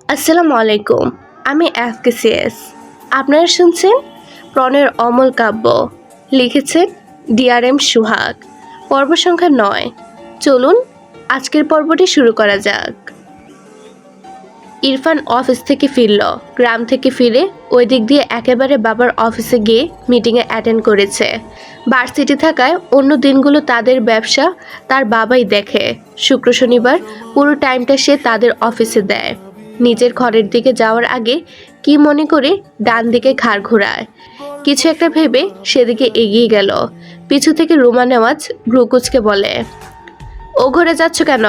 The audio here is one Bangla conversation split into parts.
আসসালামু আলাইকুম। আমি এফকেসিএস। আপনারা শুনছেন প্রণয়ের অমল কাব্য। লিখেছেন ডিআরএম সুহাগ। পর্ব সংখ্যা ৯। চলুন আজকের পর্বটি শুরু করা যাক। ইরফান অফিস থেকে ফিরল। গ্রাম থেকে ফিরে ওই দিক দিয়ে একেবারে বাবার অফিসে গিয়ে মিটিংয়ে অ্যাটেন্ড করেছে। ভার্সিটি থাকায় অন্য দিনগুলো তাদের ব্যবসা তার বাবাই দেখে। শুক্র শনিবার পুরো টাইমটা সে তাদের অফিসে দেয়। নিজের ঘরের দিকে যাওয়ার আগে কি মনে করে ডান দিকে ঘাড় ঘোরায়। কিছু একটা ভেবে সেদিকে এগিয়ে গেল। পিছু থেকে রুমা নেওয়াজ ভ্রুকুচকে বলে, ও ঘরে যাচ্ছ কেন?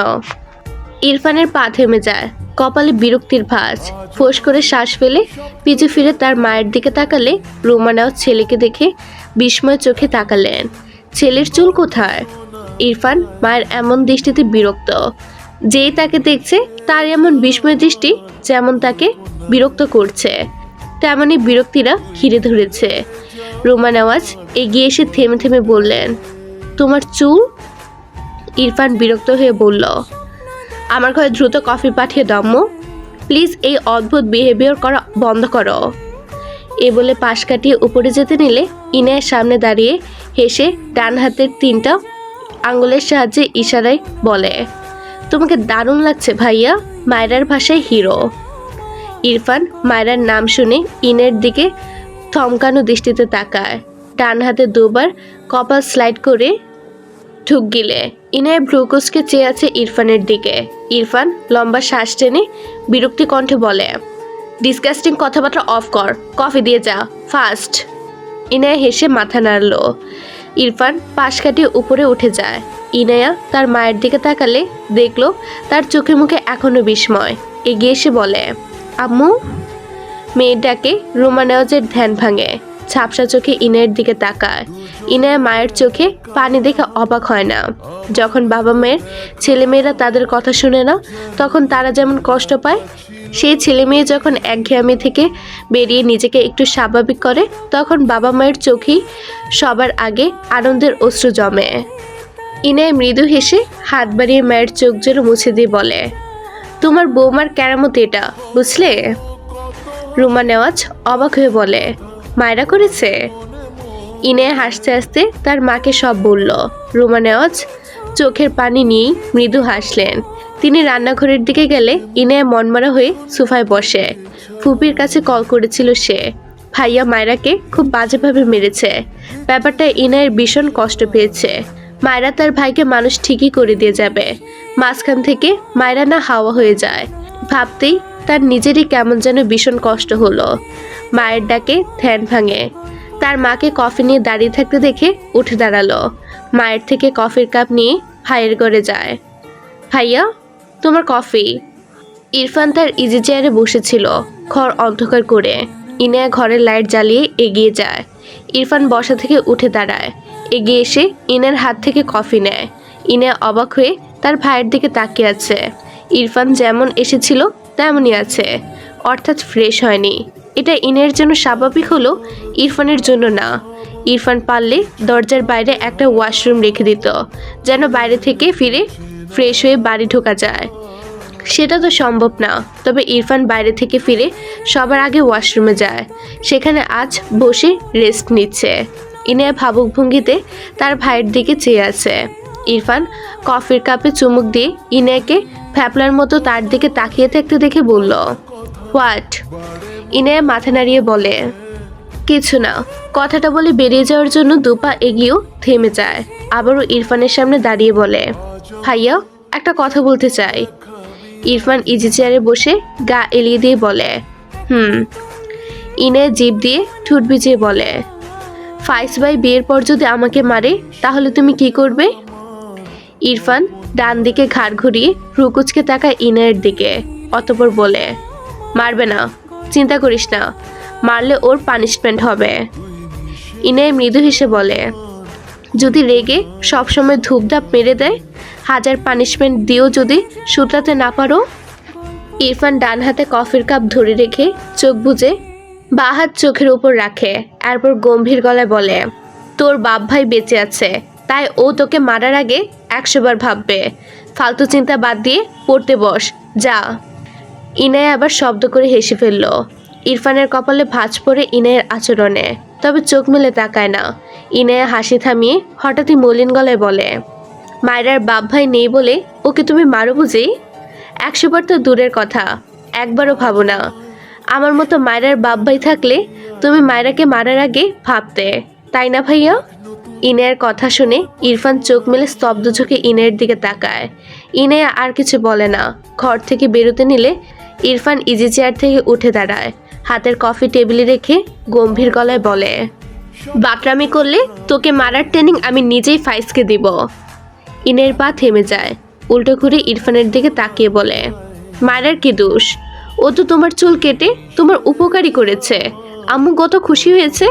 ইরফানের পা থেমে যায়। কপালে বিরক্তির ভাঁজ। ফোঁস করে শ্বাস ফেলে পিছু ফিরে তার মায়ের দিকে তাকালে রুমা নেওয়াজ ছেলেকে দেখে বিস্ময় চোখে তাকালেন। ছেলের চুল কোথায়? ইরফান মায়ের এমন দৃষ্টিতে বিরক্ত। যেই তাকে দেখছে তার এমন বিস্ময় দৃষ্টি যেমন তাকে বিরক্ত করছে, তেমনই বিরক্তিরা ঘিরে ধরেছে। রুমা নেওয়াজ এগিয়ে এসে থেমে থেমে বললেন, তোমার চুল? ইরফান বিরক্ত হয়ে বলল, আমার ঘরে দ্রুত কফি পাঠিয়ে দাও। প্লিজ এই অদ্ভুত বিহেভিয়ার করা বন্ধ করো। এ বলে পাশ কাটিয়ে উপরে যেতে নিলে ইনায়ের সামনে দাঁড়িয়ে হেসে ডান হাতের 3টা আঙ্গুলের সাহায্যে ইশারায় বলে, তোমাকে দারুণ লাগছে ভাইয়া। মায়রার ভাষায় হিরো। ইরফান মায়রার নাম শুনে ইনের দিকে থমকানো দৃষ্টিতে তাকায়। ডান হাতে দুবার কপাল স্লাইড করে ঢুক গিলে ইনায় ভ্রুকুচকে চেয়ে আছে ইরফানের দিকে। ইরফান লম্বা শ্বাস টেনে বিরক্তি কণ্ঠে বলে, ডিসকাস্টিং কথাবার্তা অফ কর, কফি দিয়ে যা ফাস্ট। ইনায়া হেসে মাথা নাড়ল। ইরফান পাশ কাটিয়ে উপরে উঠে যায়। ইনায়া তার মায়ের দিকে তাকালে দেখলো তার চোখে মুখে এখনো বিস্ময়। এগিয়ে এসে বলে, আম্মু। মেয়ের ডাকে রুমা নেওয়াজের ধ্যান ভাঙে। ঝাপসা চোখে ইনায়ের দিকে তাকায়। ইনায়া মায়ের চোখে পানি দেখে অবাক হয় না। যখন বাবা মায়ের ছেলেমেয়েরা তাদের কথা শুনে না তখন তারা যেমন কষ্ট পায়, সেই ছেলে মেয়ে যখন একঘেয়েমি থেকে বেরিয়ে নিজেকে একটু স্বাভাবিক করে তখন বাবা মায়ের চোখেই সবার আগে আনন্দের অশ্রু জমে। ইনায় মৃদু হেসে হাত বাড়িয়ে মায়ের চোখ জোরে মুছে দিয়ে বলে, তোমার বৌমার কেরামত এটা, বুঝলে? রুমা নেওয়াজ অবাক হয়ে বলে, মায়েরা করেছে? ইনায়া হাসতে হাসতে তার মাকে সব বলল। রুমা নেওয়াজ চোখের পানি নিয়েই মৃদু হাসলেন। তিনি রান্নাঘরের দিকে গেলে ইনায়া মনমরা হয়ে সোফায় বসে। ফুপির কাছে কল করেছিল সে। ভাইয়া মায়রাকে খুব বাজেভাবে মেরেছে। ব্যাপারটা ইনায়ের ভীষণ কষ্ট পেয়েছে। মায়রা তার ভাইকে মানুষ ঠিকই করে দিয়ে যাবে, মাঝখান থেকে মায়রা না হাওয়া হয়ে যায়। ভাবতেই তার নিজেরই কেমন যেন ভীষণ কষ্ট হলো। মায়ের ডাকে ধ্যান ভাঙে। তার মাকে কফি নিয়ে দাঁড়িয়ে থাকতে দেখে উঠে দাঁড়ালো। মায়ের থেকে কফির কাপ নিয়ে ভাইয়ের ঘরে যায়। ভাইয়া, তোমার কফি। ইরফান তার ইজি চেয়ারে বসেছিল ঘর অন্ধকার করে। ইনায়া ঘরের লাইট জ্বালিয়ে এগিয়ে যায়। ইরফান বসা থেকে উঠে দাঁড়ায়। এগিয়ে এসে ইনার হাত থেকে কফি নেয়। ইনায়া অবাক হয়ে তার ভাইয়ের দিকে তাকিয়ে আছে। ইরফান যেমন এসেছিল তেমনই আছে, অর্থাৎ ফ্রেশ হয়নি। এটা ইনের জন্য স্বাভাবিক হলো, ইরফানের জন্য না। ইরফান পারলে দরজার বাইরে একটা ওয়াশরুম রেখে দিত, যেন বাইরে থেকে ফিরে ফ্রেশ হয়ে বাড়ি ঢোকা যায়। সেটা তো সম্ভব না। তবে ইরফান বাইরে থেকে ফিরে সবার আগে ওয়াশরুমে যায়। সেখানে আজ বসে রেস্ট নিচ্ছে। ইনায়া ভাবুক ভঙ্গিতে তার ভাইয়ের দিকে চেয়ে আছে। ইরফান কফির কাপে চুমুক দিয়ে ইনায়াকে ফ্যাপলার মতো তার দিকে তাকিয়ে থাকতে দেখে বলল, হোয়াট? ইনায়া মাথা নাড়িয়ে বলে, কিছু না। কথাটা বলে বেরিয়ে যাওয়ার জন্য দুপা এগিয়েও থেমে যায়। আবারও ইরফানের সামনে দাঁড়িয়ে বলে, ভাইয়া, একটা কথা বলতে চাই। ইরফান ইজি চেয়ারে বসে গা এলিয়ে দিয়ে বলে, ইনায়া জিভ দিয়ে ঠোঁট ভিজিয়ে বলে, ফাইস ভাই বিয়ের পর যদি আমাকে মারে তাহলে তুমি কি করবে? ইরফান ডান দিকে ঘাড় ঘুরিয়ে ভ্রুকুচকে তাকায় ইনায়ের দিকে, অতঃপর বলে, মারবে না, চিন্তা করিস না, মারলে ওর পানিশমেন্ট হবে। ইনায় মৃদু হেসে বলে, যদি রেগে সবসময় ধূপধাপ মেরে দেয়, হাজার পানিশমেন্ট দিয়েও যদি শুধরাতে না পারো? ইরফান ডান হাতে কফির কাপ ধরে রেখে চোখ বুজে বাঁ হাত চোখের উপর রাখে। এরপর গম্ভীর গলায় বলে, তোর বাপ ভাই বেঁচে আছে, তাই ও তোকে মারার আগে 100 বার ভাববে। ফালতু চিন্তা বাদ দিয়ে পড়তে বস, যা। ইনায়া আবার শব্দ করে হেসে ফেলল। ইরফানের কপালে ভাঁজ পড়ে ইনায়ের আচরণে, তবে চোখ মেলে তাকায় না। ইনায়া হাসি থামিয়ে হঠাৎই মলিন গলায় বলে, মায়রার বাপ ভাই নেই বলে ওকে তুমি মারো বুঝি? 100 বার তো দূরের কথা, একবারও ভাবো না। আমার মতো মায়রার বাপ ভাই থাকলে তুমি মায়রাকে মারার আগে ভাবতে, তাই না ভাইয়া? ইনায়ের কথা শুনে ইরফান চোখ মেলে স্তব্ধ চোখে ইনায়ের দিকে তাকায়। ইনায়া আর কিছু বলে না। ঘর থেকে বেরোতে নিলে ইরফান ইজি চেয়ার থেকে উঠে দাঁড়ায়, হাতের কফি টেবিলে রেখে গম্ভীর গলায় বলে, বাতরামি করলে তোকে মারার ট্রেনিং আমি নিজেই ফাইজকে দিব। ইনের পা থেমে যায়, উল্টো ঘুরে ইরফানের দিকে তাকিয়ে বলে, মারার কি দোষ? ও তো তোমার চুল কেটে তোমার উপকারী করেছে, আম্মু কত খুশি হয়েছে,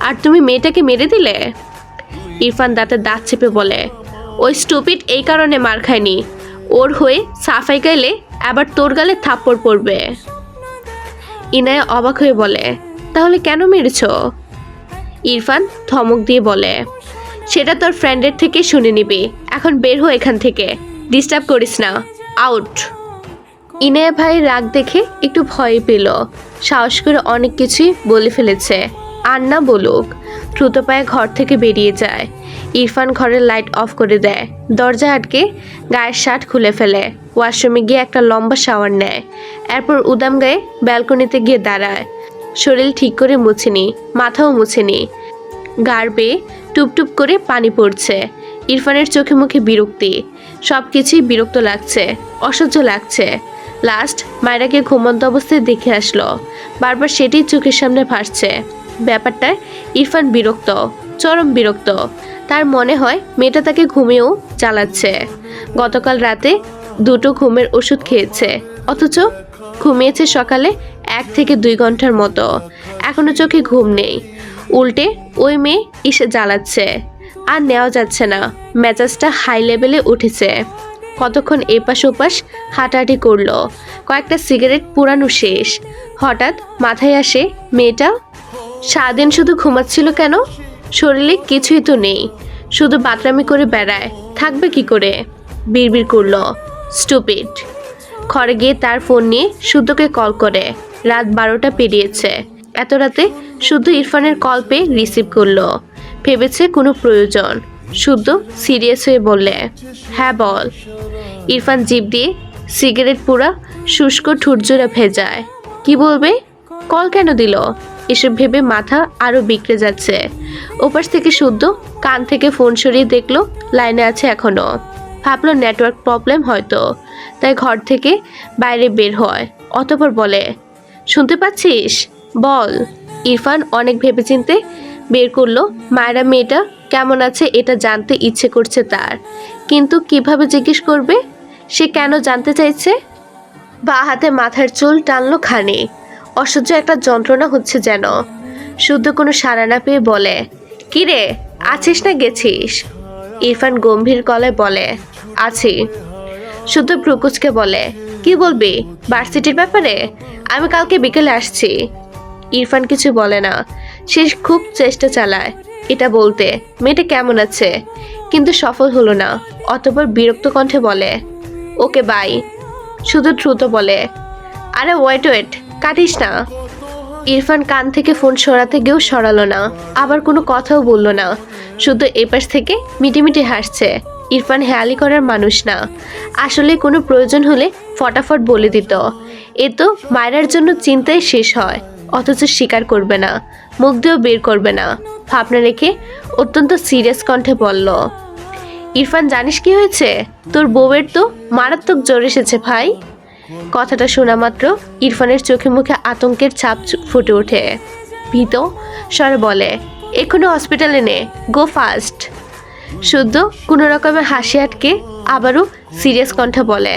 আর তুমি মেয়েটাকে মেরে দিলে। ইরফান দাঁতে দাঁত চেপে বলে, ওই স্টুপিড এই কারণে মার খায়নি, ওর হয়ে সাফাই গাইলে আবার তোর গালে থাপ্পড় পড়বে। ইনায়া অবাক হয়ে বলে, তাহলে কেন মেরেছ? ইরফান ধমক দিয়ে বলে, সেটা তোর ফ্রেন্ডের থেকে শুনে নিবি, এখন বের হো এখান থেকে, ডিস্টার্ব করিস না, আউট। ইনায়া ভাই রাগ দেখে একটু ভয় পেল, সাহস করে অনেক কিছুই বলে ফেলেছে, আর না বলুক। দ্রুত পায়ে ঘর থেকে বেরিয়ে যায়। ইরফান ঘরের লাইট অফ করে দেয়, দরজা আটকে গায়ের শার্ট খুলে ফেলে, ওয়াশরুমে গিয়ে একটা লম্বা শাওয়ার নেয়, এরপর উদাম গায়ে ব্যালকনিতে গিয়ে দাঁড়ায়। শরীর ঠিক করে মুছেনি, মাথাও মুছেনি, গার বেয়ে টুপটুপ করে পানি পড়ছে। ইরফানের চোখে মুখে বিরক্তি, সব কিছুই বিরক্ত লাগছে, অসহ্য লাগছে। লাস্ট মায়রাকে ঘুমন্ত অবস্থায় দেখে আসলো, বারবার সেটাই চোখের সামনে ভাসছে। ব্যাপারটায় ইরফান বিরক্ত, চরম বিরক্ত। তার মনে হয় মেয়েটা তাকে ঘুমিয়েও চালাচ্ছে। গতকাল রাতে 2টো ঘুমের ওষুধ খেয়েছে, অথচ ঘুমিয়েছে সকালে 1 থেকে 2 ঘন্টার মতো, এখনো চোখে ঘুম নেই। উল্টে ওই মেয়ে এসে জ্বালাচ্ছে, আর নেওয়া যাচ্ছে না। মেজাজটা হাই লেভেলে উঠেছে। কতক্ষণ এপাশ ওপাশ হাঁটাহাঁটি করলো, কয়েকটা সিগারেট পুরানো শেষ। হঠাৎ মাথায় আসে, মেয়েটা সারাদিন শুধু ঘুমাচ্ছিল কেন? শরীরে কিছুই তো নেই, শুধু বাতরামি করে বেড়ায়, থাকবে কি করে? বিড়বিড় করলো, স্টুপিড। ঘরে গিয়ে তার ফোন নিয়ে শুদ্ধকে কল করে। রাত 12টা পেরিয়েছে। এত রাতে শুদ্ধ ইরফানের কল পেয়ে রিসিভ করলো। ভেবেছে কোনো প্রয়োজন। শুদ্ধ সিরিয়াস হয়ে বললে, হ্যাঁ বল। ইরফান জিভ দিয়ে সিগারেট পুরা শুষ্ক ঠুটজোড়া ভেজায়। কি বলবে? কল কেন দিল? এসব ভেবে মাথা আরও বিগড়ে যাচ্ছে। ওপাশ থেকে শুদ্ধ কান থেকে ফোন সরিয়ে দেখলো লাইনে আছে এখনো। ভাবলো নেটওয়ার্ক প্রবলেম হয়তো, তাই ঘর থেকে বাইরে বের হয়। অতঃপর বলে, শুনতে পাচ্ছিস? বল। ইরফান অনেক ভেবেচিন্তে বের করলো মায়েরা মেয়েটা কেমন আছে এটা জানতে ইচ্ছে করছে তার, কিন্তু কিভাবে জিজ্ঞেস করবে? সে কেন জানতে চাইছে? বা হাতে মাথার চুল টানলো খানে, অসহ্য একটা যন্ত্রণা হচ্ছে যেন। শুদ্ধ কোনো সাড়া না পেয়ে বলে, কিরে আছিস না গেছিস? ইরফান গম্ভীর গলায় বলে, আছি। শুদ্ধ ভ্রুকুচকে বলে, কি বলবি ভার্সিটির ব্যাপারে? আমি কালকে বিকেলে আসছি। ইরফান কিছু বলে না, সে খুব চেষ্টা চালায় এটা বলতে মেয়েটা কেমন আছে, কিন্তু সফল হলো না। অতঃপর বিরক্ত কণ্ঠে বলে, ওকে বাই। শুধু দ্রুত বলে, আরে ওয়েট ওয়েট, কাটিস না। ইরফান কান থেকে ফোন সরাতে গিয়েও সরালো না, আবার কোনো কথাও বলল না। শুধু এপাশ থেকে মিটিমিটি হাসছে। ইরফান হেয়ালি করার মানুষ না, আসলে কোনো প্রয়োজন হলে ফটাফট বলে দিত। এ তো মায়েরার জন্য চিন্তায় শেষ হয়, অথচ স্বীকার করবে না, মুখ দিয়েও বের করবে না। ভাবনা রেখে অত্যন্ত সিরিয়াস কণ্ঠে বলল, ইরফান জানিস কি হয়েছে? তোর বউয়ের তো মারাত্মক জ্বর এসেছে ভাই। কথাটা শোনা মাত্র ইরফানের চোখে মুখে আতঙ্কের ছাপ ফুটে ওঠে। ভীত স্বরে বলে, এক্ষুনি হসপিটালে নে, গো ফাস্ট। শুদ্ধ কোনো রকমের হাসি আটকে আবারও সিরিয়াস কণ্ঠে বলে,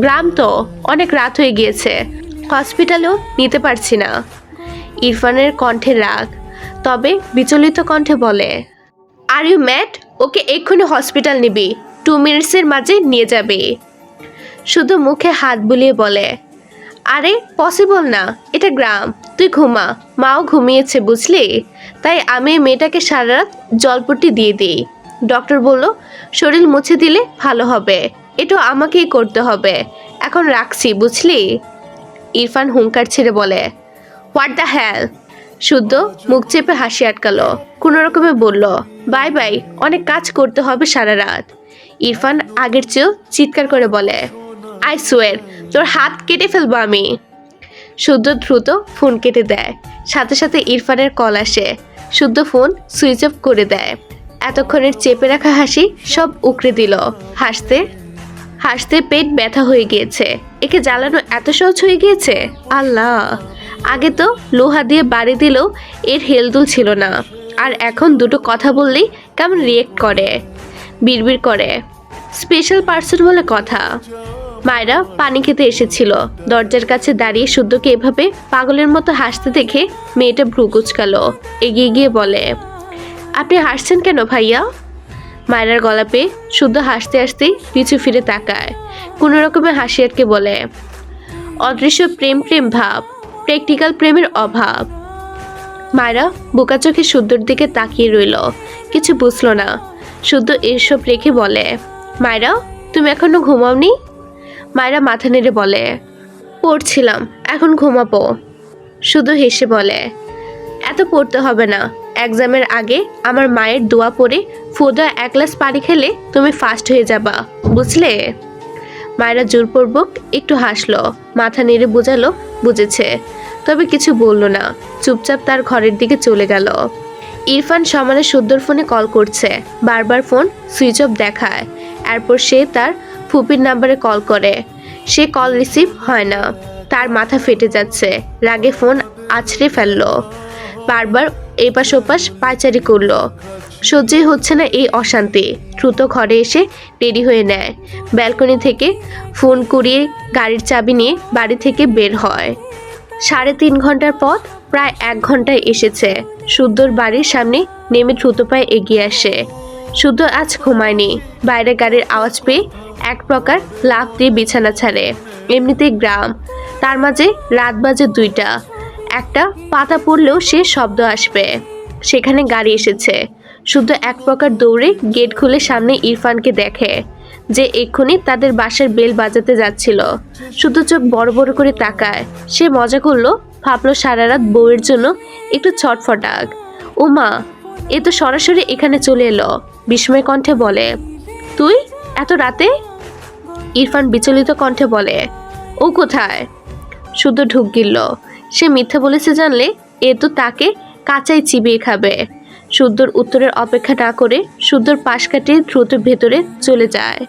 গ্রাম তো, অনেক রাত হয়ে গিয়েছে, হসপিটালেও নিতে পারছি না। ইরফানের কণ্ঠে রাগ, তবে বিচলিত কণ্ঠে বলে, আর ইউ ম্যাড? ওকে এক্ষুনি হসপিটাল নিবি, 2 মিনিটসের মাঝে নিয়ে যাবে। শুধু মুখে হাত বুলিয়ে বলে, আরে পসিবল না, এটা গ্রাম, তুই ঘুমা, মাও ঘুমিয়েছে বুঝলি, তাই আমি মেয়েটাকে সারা রাত জলপট্টি দিয়ে দিই। ডক্টর বলল শরীর মুছে দিলে ভালো হবে, এটা আমাকেই করতে হবে। এখন রাখছি বুঝলি। ইরফান হুঙ্কার ছেড়ে বলে, হোয়াট দ্য হ্যাল। শুদ্ধ মুখ চেপে হাসি আটকালো, কোনো রকমে বলল, বাই বাই, অনেক কাজ করতে হবে সারা রাত। ইরফান আগের চেয়েও চিৎকার করে বলে, আই সোয়ের, তোর হাত কেটে ফেলবো আমি। শুদ্ধ দ্রুত ফোন কেটে দেয়, সাথে সাথে ইরফানের কল আসে। শুদ্ধ ফোন সুইচ অফ করে দেয়। এতক্ষণের চেপে রাখা হাসি সব উকড়ে দিল। হাসতে হাসতে পেট ব্যথা হয়ে গিয়েছে। একে জ্বালানো এত সহজ হয়ে গিয়েছে, আল্লাহ। আগে তো লোহা দিয়ে বাড়ি দিলেও এর হেলদুল ছিল না, আর এখন দুটো কথা বললেই কেমন রিয়েক্ট করে, বিড়বিড় করে। স্পেশাল পার্সন বলে কথা। মায়েরা পানি খেতে এসেছিল, দরজার কাছে দাঁড়িয়ে শুদ্ধকে এভাবে পাগলের মতো হাসতে দেখে মেয়েটা ভ্রু কুচকালো। এগিয়ে গিয়ে বলে, আপনি হাসছেন কেন ভাইয়া? মায়েরার গলা পেয়ে শুদ্ধ হাসতে হাসতেই পিছু ফিরে তাকায়, কোনো রকমে হাসি আটকে বলে, অদৃশ্য প্রেম প্রেম ভাব, প্র্যাকটিক্যাল প্রেমের অভাব। মায়েরা বোকা চোখে শুদ্ধর দিকে তাকিয়ে রইল, কিছু বুঝলো না। শুদ্ধ এসব রেখে বলে, মায়েরা তুমি এখনো ঘুমাওনি? মায়েরা মাথা নেড়ে বলে, পড়ছিলাম, এখন ঘুমাবো। শুধু হেসে বলে, এত পড়তে হবে না, এক্সামের আগে আমার মায়ের দোয়া পড়ে ফোদা এক গ্লাস পানি খেলে তুমি ফাস্ট হয়ে যাবা, বুঝলে? মায়েরা জোরপূর্বক একটু হাসলো, মাথা নেড়ে বোঝালো বুঝেছে, তবে কিছু বলল না, চুপচাপ তার ঘরের দিকে চলে গেল। ইরফান সমানে শুদ্ধর ফোনে কল করছে, বারবার ফোন সুইচ অফ দেখায়। এরপর সে তার ফুপির নাম্বারে কল করে, সে কল রিসিভ হয় না। তার মাথা ফেটে যাচ্ছে, রাগে ফোন আছড়ে ফেললো, বারবার এপাশ ওপাশ পায়চারি করলো। সহ্যই হচ্ছে না এই অশান্তি। দ্রুত ঘরে এসে রেডি হয়ে নেয়, ব্যালকনি থেকে ফোন কুড়িয়ে গাড়ির চাবি নিয়ে বাড়ি থেকে বের হয়। 3.5 ঘন্টার পথ প্রায় 1 ঘন্টায় এসেছে। শুদ্ধর বাড়ির সামনে নেমে দ্রুত পায়ে এগিয়ে আসে। শুদ্ধ আজ ঘুমায়নি, বাইরে গাড়ির আওয়াজ পেয়ে এক প্রকার লাফ দিয়ে বিছানা ছাড়ে। এমনিতেই গ্রাম, তার মাঝে রাত বাজে 2টা। একটা পাতা পড়লেও সে শব্দ আসবে, সেখানে গাড়ি এসেছে। শুদ্ধ এক প্রকার দৌড়ে গেট খুলে সামনে ইরফানকে দেখে, যে এক্ষুনি তাদের বাসার বেল বাজাতে যাচ্ছিল। শুদ্ধ চোখ বড় বড় করে তাকায়, সে মজা করলো, ভাবলো সারা রাত বউয়ের জন্য একটু ছটফটাক। ওমা, এ তো সরাসরি এখানে চলে এলো। বিস্ময় কণ্ঠে বলে, তুই এত রাতে? ইরফান বিচলিত কণ্ঠে বলে, ও কোথায়? শুদ্ধ ঢুক গিলল, সে মিথ্যা বলেছে জানলে এ তো তাকে কাঁচাই চিবিয়ে খাবে। শুদ্ধর উত্তরের অপেক্ষা না করে শুদ্ধর পাশ কাটিয়ে দ্রুত ভেতরে চলে যায়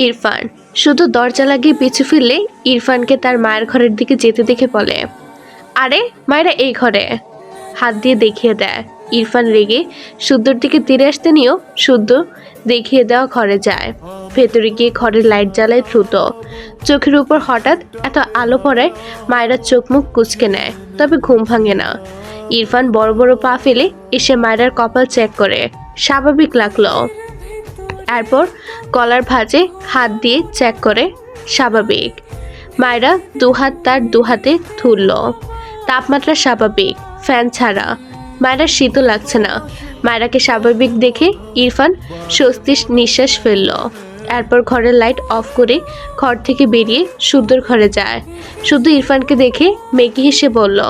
ইরফান। শুধু দরজা লাগিয়ে পিছু ফিরলে ইরফানকে তার মায়ের ঘরের দিকে যেতে দেখে বলে, আরে মায়েরা এই ঘরে। হাত দিয়ে দেখিয়ে দেয়। ইরফান রেগে শুদ্ধর দিকে তীরে আসতে নিয়েও শুদ্ধ দেখিয়ে দেওয়া ঘরে যায়। ভেতরে গিয়ে ঘরের লাইট জ্বালায় দ্রুত। চোখের উপর হঠাৎ এত আলো পড়ায় মায়েরা চোখ মুখ কুঁচকে নেয়, তবে ঘুম ভাঙে না। ইরফান বড় বড় পা ফেলে এসে মায়েরার কপাল চেক করে, স্বাভাবিক লাগলো। এরপর গলার ভাঁজে হাত দিয়ে চেক করে, স্বাভাবিক। মায়েরা দুহাত তার দুহাতে ধরল, তাপমাত্রা স্বাভাবিক, ফ্যান ছাড়া। মায়েরা শীতও লাগছে না। মায়েরাকে স্বাভাবিক দেখে ইরফান স্বস্তির নিঃশ্বাস ফেলল। এরপর ঘরের লাইট অফ করে ঘর থেকে বেরিয়ে শুদ্ধর ঘরে যায়। শুদ্ধ ইরফানকে দেখে মেকি হেসে বলল,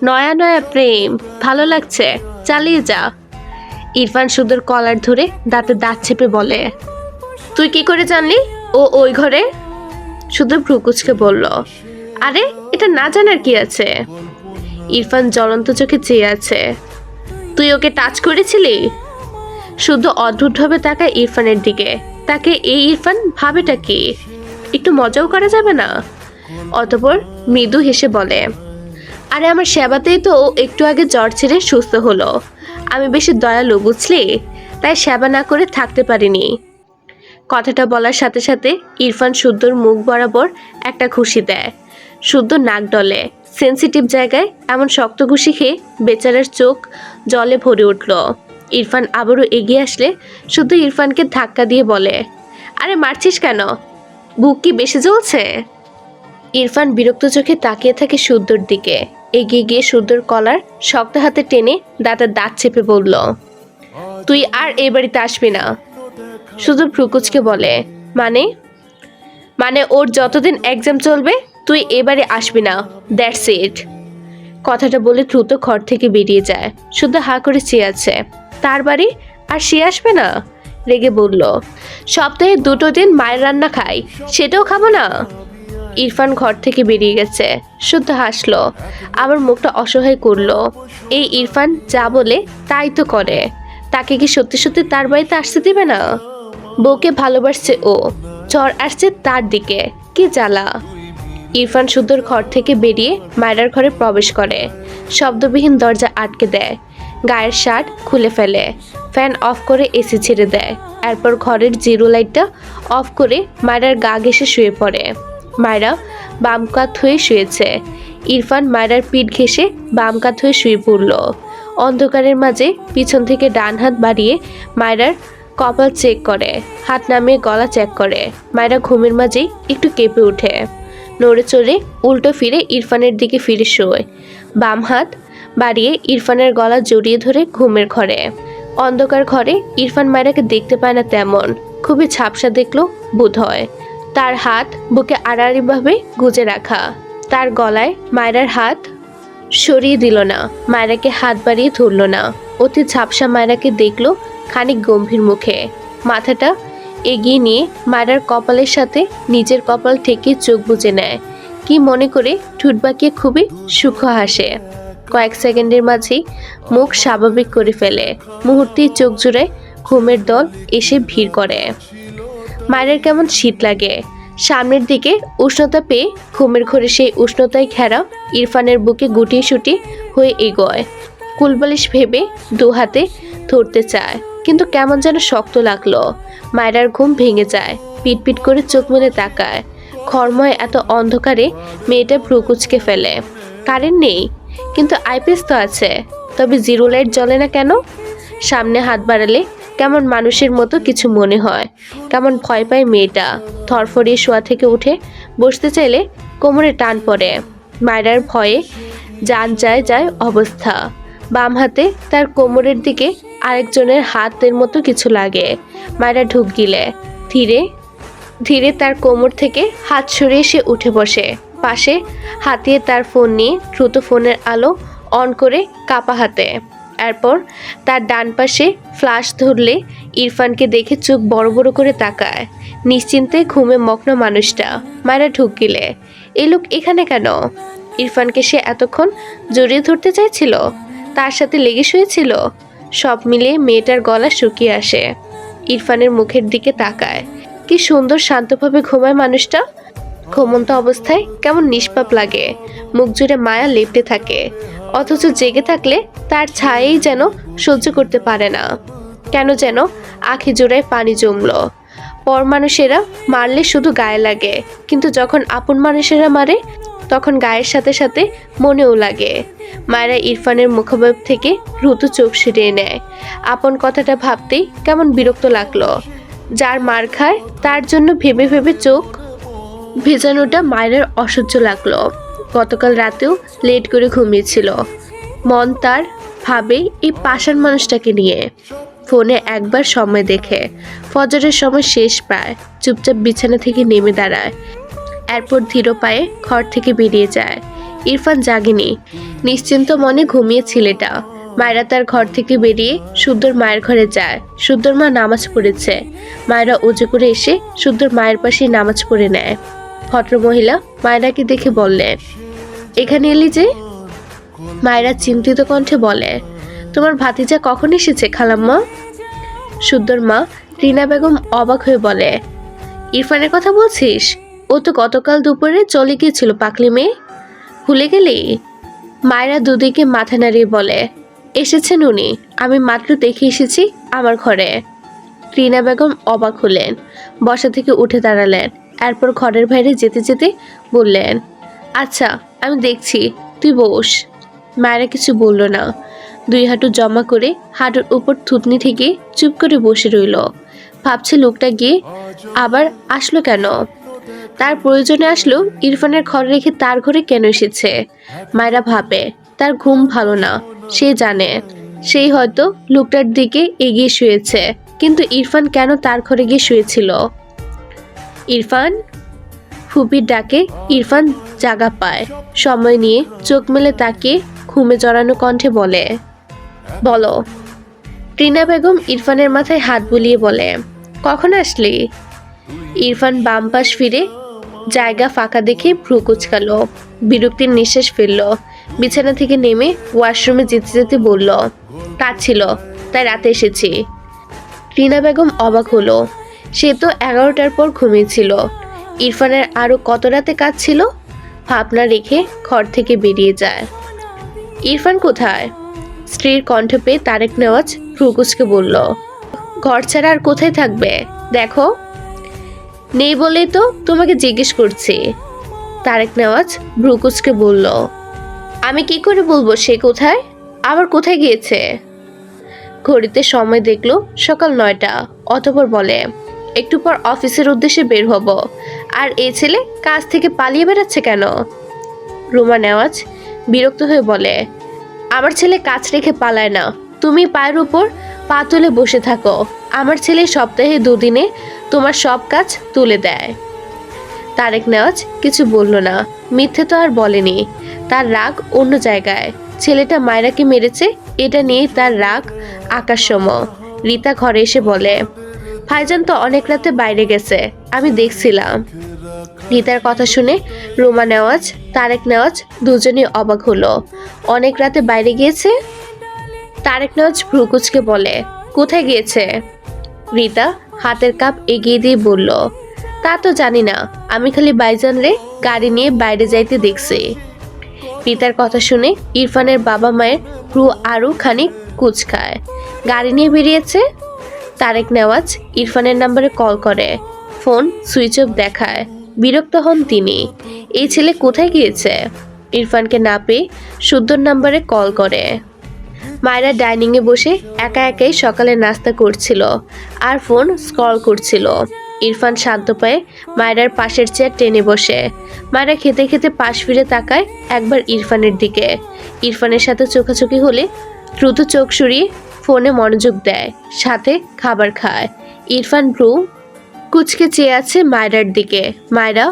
নয়া নয়া প্রেম, ভালো লাগছে, চালিয়ে যা। ইরফান শুদ্ধর কলার ধরে দাঁতে দাঁত চেপে বলে, তুই কি করে জানলি ও ওই ঘরে? শুদ্ধ ভ্রু কুচকে বলল, আরে এটা না জানার কি আছে? ইরফান জ্বলন্ত চোখে চেয়ে আছে। তুই ওকে টাচ করেছিলি? শুদ্ধ অদ্ভুতভাবে তাকায় ইরফানের দিকে। তাকে এই ইরফান ভাবেটা কি? একটু মজাও করা যাবে না? অতঃপর মৃদু হেসে বলে, আরে আমার সেবাতেই তো ও একটু আগে জ্বর ছেড়ে সুস্থ হলো। আমি বেশি দয়ালু বুঝলি, তাই সেবা না করে থাকতে পারিনি। কথাটা বলার সাথে সাথে ইরফান শুদ্ধর মুখ বরাবর একটা ঘুষি দেয়। শুদ্ধ নাক ডলে। সেন্সিটিভ জায়গায় এমন শক্ত ঘুষি খেয়ে বেচারার চোখ জলে ভরে উঠল। ইরফান আবারও এগিয়ে আসলে শুদ্ধ ইরফানকে ধাক্কা দিয়ে বলে, আরে মারছিস কেন? বুক কি বেশি জ্বলছে? ইরফান বিরক্ত চোখে তাকিয়ে থাকে শুদ্ধর দিকে। এগিয়ে গিয়ে শুদ্ধর কলার শক্ত হাতে টেনে দাঁতের দাঁত চেপে বলল, তুই আর এই বাড়িতে আসবি না। শুদ্ধ ভ্রুকুচকে বলে, মানে? মানে ওর যতদিন এক্সাম চলবে তুই এবারে আসবি না, দ্যাটস ইট। কথাটা বলে দ্রুত ঘর থেকে বেরিয়ে যায়। শুদ্ধ হা করে চেয়ে আছে। তার বাড়ি আর সে আসবে না? রেগে বলল, সপ্তাহে 2 দিন মায়ের রান্না খাই, সেটাও খাবো না? ইরফান ঘর থেকে বেরিয়ে গেছে। শুদ্ধ হাসলো, আবার মুখটা অসহায় করলো। এই ইরফান যা বলে তাই তো করে। তাকে কি সত্যি সত্যি তার বাড়িতে আসতে দিবে না? বউকে ভালোবাসছে ও, ঝড় আসছে তার দিকে, কি জ্বালা। ইরফান শুদ্ধর ঘর থেকে বেরিয়ে মায়রার ঘরে প্রবেশ করে। শব্দবিহীন দরজা আটকে দেয়, গায়ের শার্ট খুলে ফেলে, ফ্যান অফ করে এসি ছেড়ে দেয়। এরপর ঘরের জিরো লাইটটা অফ করে মায়রার গা ঘেঁষে শুয়ে পড়ে। মায়রা বাম কাত হয়ে শুয়েছে। ইরফান মায়রার পিঠ ঘেঁষে বাম কাত হয়ে শুয়ে পড়ল। অন্ধকারের মাঝে পিছন থেকে ডান হাত বাড়িয়ে মায়রার কপাল চেক করে, হাত নামিয়ে গলা চেক করে। মায়রা ঘুমের মাঝেই একটু কেঁপে ওঠে, নড়ে চড়ে উল্টো ফিরে ইরফানের দিকে ফিরে শোয়। বাম হাত বাড়িয়ে ইরফানের গলা জড়িয়ে ধরে ঘুমের ঘরে। অন্ধকার ঘরে ইরফান মায়রাকে দেখতে পায় না তেমন, খুবই ঝাপসা দেখলো বোধ হয়। তার হাত বুকে আড়াআড়িভাবে গুজে রাখা। তার গলায় মায়রার হাত সরিয়ে দিল না, মায়রাকে হাত বাড়িয়ে ধরল না। অতি ঝাপসা মায়রাকে দেখলো খানিক গম্ভীর মুখে। মাথাটা এগিয়ে নিয়ে মায়রার কপালের সাথে নিজের কপাল ঠেকে চোখ বুজে নেয়। কি মনে করে ঠোঁট বাঁকিয়ে খুবই সুখ হাসে। কয়েক সেকেন্ডের মাঝেই মুখ স্বাভাবিক করে ফেলে। মুহূর্তেই চোখ জুড়ে ঘুমের দল এসে ভিড় করে। মায়ের কেমন শীত লাগে। সামনের দিকে উষ্ণতা পেয়ে ঘুমের ঘরে সেই উষ্ণতায় ঘেরা ইরফানের বুকে গুটিয়ে সুটি হয়ে এগোয়। কুলবালিশ ভেবে 2 হাতে ধরতে চায়, কিন্তু কেমন যেন শক্ত লাগলো। মায়রার ঘুম ভেঙে যায়, পিটপিট করে চোখ মেলে তাকায়। ঘরময় এত অন্ধকারে মেয়েটা ভ্রু কুচকে ফেলে। কারেন্ট নেই, কিন্তু আইপিএস তো আছে, তবে জিরো লাইট জ্বলে না কেন? সামনে হাত বাড়ালে কেমন মানুষের মতো কিছু মনে হয়। কেমন ভয় পায় মেয়েটা। থরফরিয়ে শোয়া থেকে উঠে বসতে চাইলে কোমরে টান পড়ে। মায়রার ভয়ে জান যায় যায় অবস্থা। বাম হাতে তার কোমরের দিকে আরেকজনের হাতের মতো কিছু লাগে। মায়রা ঢুক গিলে ধীরে ধীরে তার কোমর থেকে হাত সরিয়ে সে উঠে বসে। পাশে হাতিয়ে তার ফোন নিয়ে দ্রুত ফোনের আলো অন করে কাপা হাতে। এরপর তার ডান পাশে ফ্ল্যাশ ধরলে ইরফানকে দেখে চোখ বড় বড় করে তাকায়। নিশ্চিন্তে ঘুমে মগ্ন মানুষটা। মায়েরা ঢুক গিলে, এই লোক এখানে কেন? ইরফানকে সে এতক্ষণ জড়িয়ে ধরতে চাইছিল, তার সাথে লেগে শুয়েছিল। সব মিলিয়ে মেয়েটার গলা শুকিয়ে আসে। ইরফানের মুখের দিকে তাকায়। কি সুন্দর শান্তভাবে ঘুমায় মানুষটা। ঘুমন্ত অবস্থায় কেমন নিষ্পাপ লাগে, মুখ জুড়ে মায়া লেপটে থাকে। অথচ জেগে থাকলে তার ছায়াই যেন সহ্য করতে পারে না। কেন যেন আখি জোড়ায় পানি জমলো। পর মানুষেরা মারলে শুধু গায়ে লাগে, কিন্তু যখন আপন মানুষেরা মারে তখন গায়ের সাথে সাথে মনেও লাগে। মায়েরা ইরফানের মুখভাব থেকে দ্রুত চোখ সরিয়ে নেয়। আপন কথাটা ভাবতেই কেমন বিরক্ত লাগলো। যার মার খায় তার জন্য ভেবে ভেবে চোখ ভেজানোটা মায়ের অসহ্য লাগলো। গতকাল রাতেও লেট করে ঘুমিয়েছিল। মন তার ভাবে এই পাষাণ মানুষটাকে নিয়ে। ফোনে একবার সময় দেখে, ফজরের সময় শেষ প্রায়। চুপচাপ বিছানা থেকে নেমে দাঁড়ায়। এরপর ধীর পায়ে ঘর থেকে বেরিয়ে যায়। ইরফান জাগেনি, নিশ্চিন্ত মনে ঘুমিয়ে ছেলেটা। মায়েরা তার ঘর থেকে বেরিয়ে শুদ্ধর মায়ের ঘরে যায়। শুদ্ধর মা নামাজ পড়েছে। মায়েরা উজু করে এসে শুদ্ধর মায়ের পাশে নামাজ পড়ে নেয়। ভদ্রমহিলা মায়েরাকে দেখে বললেন, এখানে এলি যে? মায়েরা চিন্তিত কণ্ঠে বলে, তোমার ভাতিজা কখন এসেছে খালাম্মা? শুদ্ধর মা রিনা বেগম অবাক হয়ে বলে, ইরফানের কথা বলছিস? ও তো গতকাল দুপুরে চলে গিয়েছিল পাকলি মেয়ে, ভুলে গেলি? মায়েরা দুদিকে মাথা নাড়িয়ে বলে, এসেছেন উনি, আমি মাত্র দেখে এসেছি আমার ঘরে। রিনা বেগম অবাক হলেন, বসা থেকে উঠে দাঁড়ালেন। এরপর ঘরের বাইরে যেতে যেতে বললেন, আচ্ছা আমি দেখছি, তুই বস। মায়েরা কিছু বলল না। 2 হাঁটু জমা করে হাঁটুর উপর থুতনি থেকে চুপ করে বসে রইল। ভাবছে লোকটা গিয়ে আবার আসলো কেন? তার প্রয়োজনে আসলো, ইরফানের ঘর রেখে তার ঘরে কেন এসেছে? মায়েরা ভাবে তার ঘুম ভালো না, সে জানে। সেই হয়তো লোকটার দিকে এগিয়ে শুয়েছে, কিন্তু ইরফান কেন তার ঘরে গিয়ে শুয়েছিল? ইরফান ফুপির ডাকে ইরফান জাগা পায়। সময় নিয়ে চোখ মেলে তাকিয়ে ঘুমে জড়ানো কণ্ঠে বলে, বলো। টিনা বেগম ইরফানের মাথায় হাত বুলিয়ে বলে, কখন আসলি? ইরফান বাম পাশ ফিরে জায়গা ফাঁকা দেখে ভ্রু কুচকালো, বিরক্তির নিঃশ্বাস ফেলল। বিছানা থেকে নেমে ওয়াশরুমে যেতে যেতে বলল, কাজ ছিল তাই রাতে এসেছি। টিনা বেগম অবাক হলো, সে তো 11টার পর ঘুমিয়েছিল। ইরফানের আরও কত রাতে কাজ ছিল? ভাবনা রেখে ঘর থেকে বেরিয়ে যায়। ইরফান কোথায়? স্ত্রীর কণ্ঠ পেয়ে তারেক নেওয়াজ ভ্রুকুচকে বলল, ঘর ছাড়া আর কোথায় থাকবে? দেখো। নেই বলেই তো তোমাকে জিজ্ঞেস করছি। তারেক নেওয়াজ ভ্রুকুচকে বলল, আমি কি করে বলবো সে কোথায়? আবার কোথায় গিয়েছে? ঘড়িতে সময় দেখলো সকাল 9টা। অতঃপর বলে, একটু পর অফিসের উদ্দেশ্যে বের হব। আর এই ছেলে কাজ থেকে পালিয়ে বেড়াচ্ছে কেন? রুমা নেওয়াজ বিরক্ত হয়ে বলে, আমার ছেলে কাজ রেখে পালায় না। তুমি পায়ের উপর পা তুলে বসে থাকো। আমার ছেলে সপ্তাহে 2 দিনে তোমার সব কাজ তুলে দেয়। তারেক নেওয়াজ কিছু বলল না, মিথ্যে তো আর বলেনি। তার রাগ অন্য জায়গায়। ছেলেটা মায়রাকে মেরেছে এটা নিয়েই তার রাগ আকাশসম। রীতা ঘরে এসে বলে, ভাইজান তো অনেক রাতে বাইরে গেছে, আমি দেখছিলাম। রীতার কথা শুনে রুমা নেওয়াজ, তারেক নেওয়াজ দুজনেই অবাক হলো। অনেক রাতে বাইরে গিয়েছে? তারেক নেওয়াজ ভ্রুকুচকে বলে, কোথায় গিয়েছে? রীতা হাতের কাপ এগিয়ে দিয়ে বলল, তা তো জানি না, আমি খালি ভাইজানরে গাড়ি নিয়ে বাইরে যাইতে দেখছি। রীতার কথা শুনে ইরফানের বাবা মায়ের ভ্রু আরও খানিক কুচকায়। গাড়ি নিয়ে বেরিয়েছে? তারেক নেওয়াজ ইরফানের নাম্বারে কল করে, ফোন সুইচ অফ দেখায়। বিরক্ত হন তিনি, এই ছেলে কোথায় গিয়েছে? ইরফানকে না পেয়ে শুদ্ধর নাম্বারে কল করে। মায়েরা ডাইনিংয়ে বসে একা একাই সকালে নাস্তা করছিল আর ফোন স্ক্রল করছিল। ইরফান শান্ত পায়ে মায়েরার পাশের চেয়ার টেনে বসে। মায়েরা খেতে খেতে পাশ ফিরে তাকায় একবার ইরফানের দিকে। ইরফানের সাথে চোখাচোখি হলে দ্রুত চোখ সরিয়ে ফোনে মনোযোগ দেয়, সাথে খাবার খায়। ইরফান ভ্রু কুচকে চেয়ে আছে মায়েরার দিকে। মায়েরা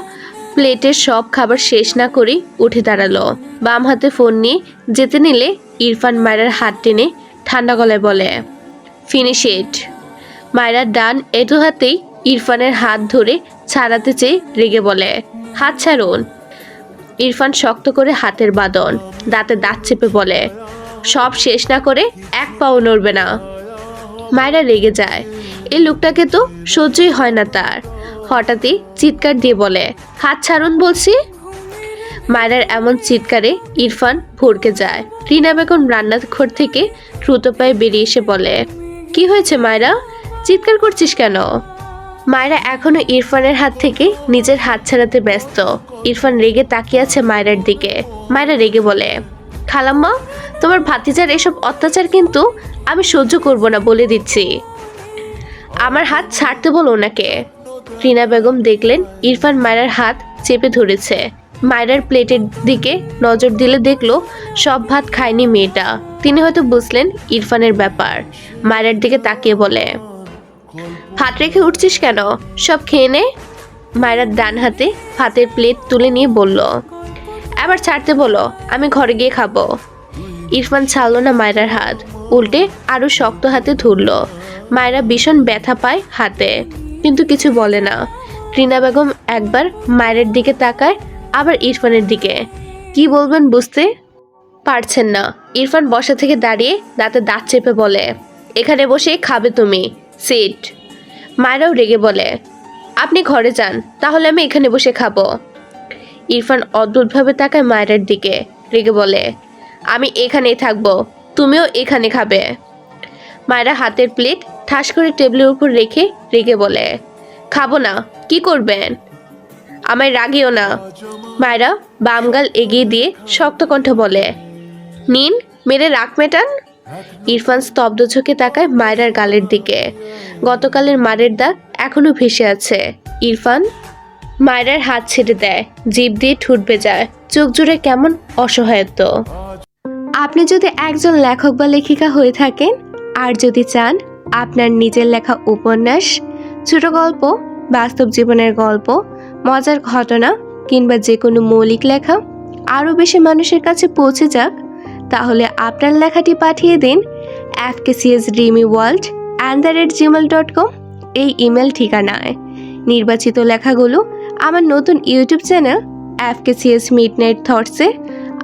প্লেটের সব খাবার শেষ না করে উঠে দাঁড়ালো। বাম হাতে ফোন নিয়ে যেতে নিলে ইরফান মায়েরার হাত টেনে ঠান্ডা গলায় বলে, ফিনিশ ইট। মায়েরার ডান এটো হাতেই ইরফানের হাত ধরে ছাড়াতে চেয়ে রেগে বলে, হাত ছাড়ুন। ইরফান শক্ত করে হাতের বাঁধন, দাঁতে দাঁত চেপে বলে, সব শেষ না করে এক পাও নড়বে না। মায়েরা রেগে যায়, এই লোকটাকে তো সহ্যই হয় না তার। হঠাৎই চিৎকার দিয়ে বলে, হাত ছাড়ুন বলছি। মায়েরার এমন চিৎকারে ইরফান ভড়কে যায়। রিনা বেগম রান্নাঘর থেকে দ্রুত পায়ে বেরিয়ে এসে বলে, কি হয়েছে মায়েরা, চিৎকার করছিস কেন? মায়েরা এখনো ইরফানের হাত থেকে নিজের হাত ছাড়াতে ব্যস্ত। ইরফান রেগে তাকিয়ে আছে মায়েরার দিকে। মায়েরা রেগে বলে, খালাম্মা, তোমার ভাতিজার এসব অত্যাচার কিন্তু আমি সহ্য করব না বলে দিচ্ছি। আমার হাত ছাড়তে বলো ওনাকে। রিনা বেগম দেখলেন ইরফান মায়েরার হাত চেপে ধরেছে। মায়েরার প্লেটের দিকে নজর দিলে দেখলো সব ভাত খায়নি মেয়েটা। তিনি হয়তো বুঝলেন ইরফানের ব্যাপার। মায়েরার দিকে তাকিয়ে বলে, ভাত রেখে উঠছিস কেন, সব খেয়ে নে। মায়েরার ডান হাতে ভাতের প্লেট তুলে নিয়ে বলল, এবার ছাড়তে বলো, আমি ঘরে গিয়ে খাবো। ইরফান ছাড়লো না মায়েরার হাত, উল্টে আরো শক্ত হাতে ধরল। মায়েরা ভীষণ ব্যথা পায় হাতে, কিন্তু কিছু বলে না। রিনা বেগম একবার মায়ের দিকে তাকায়, আবার ইরফানের দিকে। কি বলবেন বুঝতে পারছেন না। ইরফান বসা থেকে দাঁড়িয়ে দাঁতে দাঁত চেপে বলে, এখানে বসে খাবে তুমি, সিট। মায়েরাও রেগে বলে, আপনি ঘরে যান, তাহলে আমি এখানে বসে খাবো। ইরফান অদ্ভুতভাবে তাকায় মায়ের দিকে, রেগে বলে, আমি এখানেই থাকবো, তুমিও এখানে খাবে। মায়েরা হাতের প্লেট ঠাস করে টেবিলের উপর রেখে রেগে বলে, খাবো না, কি করবেন? আমায় রাগিও না। মায়েরা বাম গাল এগিয়ে দিয়ে শক্ত কণ্ঠ বলে, নিন, মেরে রাগ মেটান। ইরফান স্তব্ধ চোখে তাকায় মায়েরার গালের দিকে। গতকালের মারের দাগ এখনো ভেসে আছে। ইরফান মায়েরার হাত ছেড়ে দেয়, জিভ দিয়ে ঠুট ভেজায়, চোখ জুড়ে কেমন অসহায়ত্ব। আপনি যদি একজন লেখক বা লেখিকা হয়ে থাকেন আর যদি চান আপনার নিজের লেখা উপন্যাস, ছোট গল্প, বাস্তব জীবনের গল্প মজার ঘটনা কিংবা যে কোনো মৌলিক লেখা আরও বেশি মানুষের কাছে পৌঁছে যাক, তাহলে আপনার লেখাটি পাঠিয়ে দিন fkcsdreamyworld@gmail.com এই ইমেল ঠিকানায়। নির্বাচিত লেখাগুলো আমার নতুন ইউটিউব চ্যানেল FKCS মিডনাইট থটসে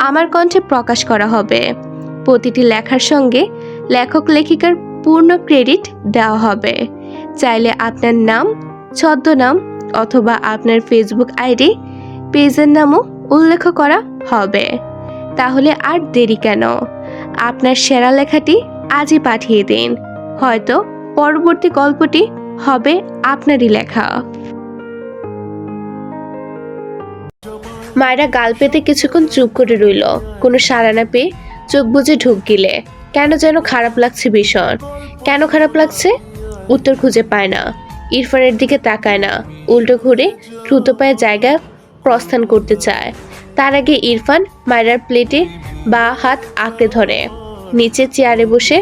আমার কণ্ঠে প্রকাশ করা হবে। প্রতিটি লেখার সঙ্গে লেখক লেখিকার পূর্ণ ক্রেডিট দেওয়া হবে। চাইলে আপনার নাম, ছদ্মনাম অথবা আপনার ফেসবুক আইডি, পেজের নামও উল্লেখ করা হবে। তাহলে আর দেরি কেন, আপনার সেরা লেখাটি আজই পাঠিয়ে দিন। হয়তো পরবর্তী গল্পটি হবে আপনারই লেখা। মায়েরা গাল পেতে কিছুক্ষণ চুপ করে রইল, কোনো সাড়া না পেয়ে চোখ বুজে ঢুক গিলে। কেন যেন খারাপ লাগছে ভীষণ। কেন খারাপ লাগছে উত্তর খুঁজে পায় না। ইরফানের দিকে তাকায় না, উল্টো ঘুরে দ্রুত পায়ে জায়গা প্রস্থান করতে চায়। তার আগে ইরফান মায়রার প্লেটে বা হাত আঁকড়ে ধরে নিচে চেয়ারে বসে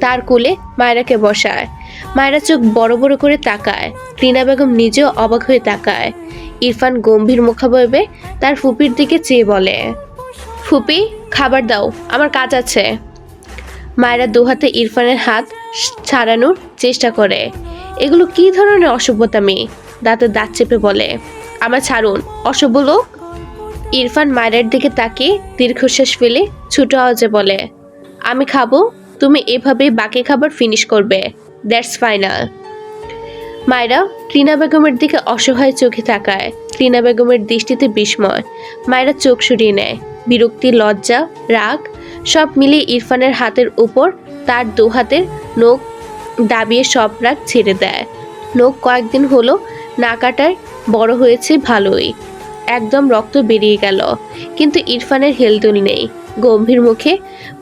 তার কোলে মায়রাকে বসায়। মায়রা চোখ বড় বড় করে তাকায়। রিনা বেগম নিজেও অবাক হয়ে তাকায়। ইরফান গম্ভীর মুখাবয়বে তার ফুপির দিকে চেয়ে বলে, ফুপি খাবার দাও, আমার কাজ আছে। মায়রা দুহাতে ইরফানের হাত ছাড়ানোর চেষ্টা করে। এগুলো কি ধরনের অসভ্যতামি? দাঁতে দাঁত চেপে বলে, আমার ছাড়ুন অসভ্য লোক। ইরফান মায়রার দিকে তাকিয়ে দীর্ঘশ্বাস ফেলে ছোট আওয়াজে বলে, আমি খাবো, তুমি এভাবেই বাকি খাবার ফিনিশ করবে, দ্যাটস ফাইনাল। মায়রা রিনা বেগমের দিকে অসহায় চোখে তাকায়। রিনা বেগমের দৃষ্টিতে বিস্ময়। মায়রা চোখ সরিয়ে নেয়। বিরক্তি, লজ্জা, রাগ সব মিলিয়ে ইরফানের হাতের উপর তার দু হাতের নখ দাবিয়ে সব রাগ ছেড়ে দেয়। নখ কয়েকদিন হলো না কাটার বড় হয়েছে ভালোই, একদম রক্ত বেরিয়ে গেল, কিন্তু ইরফানের হেলদোল নেই। গম্ভীর মুখে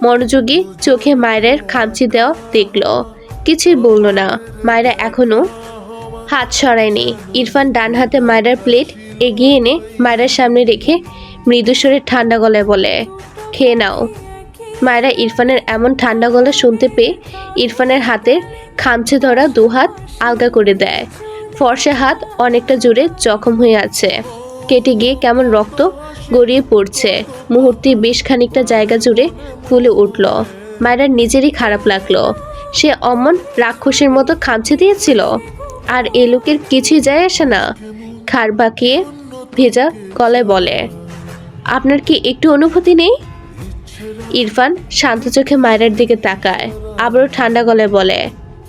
মনোযোগী চোখে মায়রার খামচি দেওয়া দেখল, কিছুই বলল না। মায়রা এখনো হাত সরায়নি। ইরফান ডান হাতে মায়রার প্লেট এগিয়ে এনে মায়রার সামনে রেখে মৃদুস্বরে ঠান্ডা গলায় বলে, খেয়ে নাও। মায়রা ইরফানের এমন ঠান্ডা গলা শুনতে পেয়ে ইরফানের হাতের খামচে ধরা দু হাত আলগা করে দেয়। ফর্সা হাত অনেকটা জুড়ে জখম হয়ে আছে, কেটে গিয়ে কেমন রক্ত গড়িয়ে পড়ছে। মুহূর্তে বেশ খানিকটা জায়গা জুড়ে ফুলে উঠল। মায়রার নিজেরই খারাপ লাগলো। সে অমন রাক্ষসের মতো খামচে দিয়েছিল, আর এ লোকের কিছুই যায় আসে না। খাড় বাঁকিয়ে ভেজা গলায় বলে, আপনার কি একটু অনুভূতি নেই? ইরফান শান্ত চোখে মায়রার দিকে তাকায়, আবারও ঠান্ডা গলায় বলে,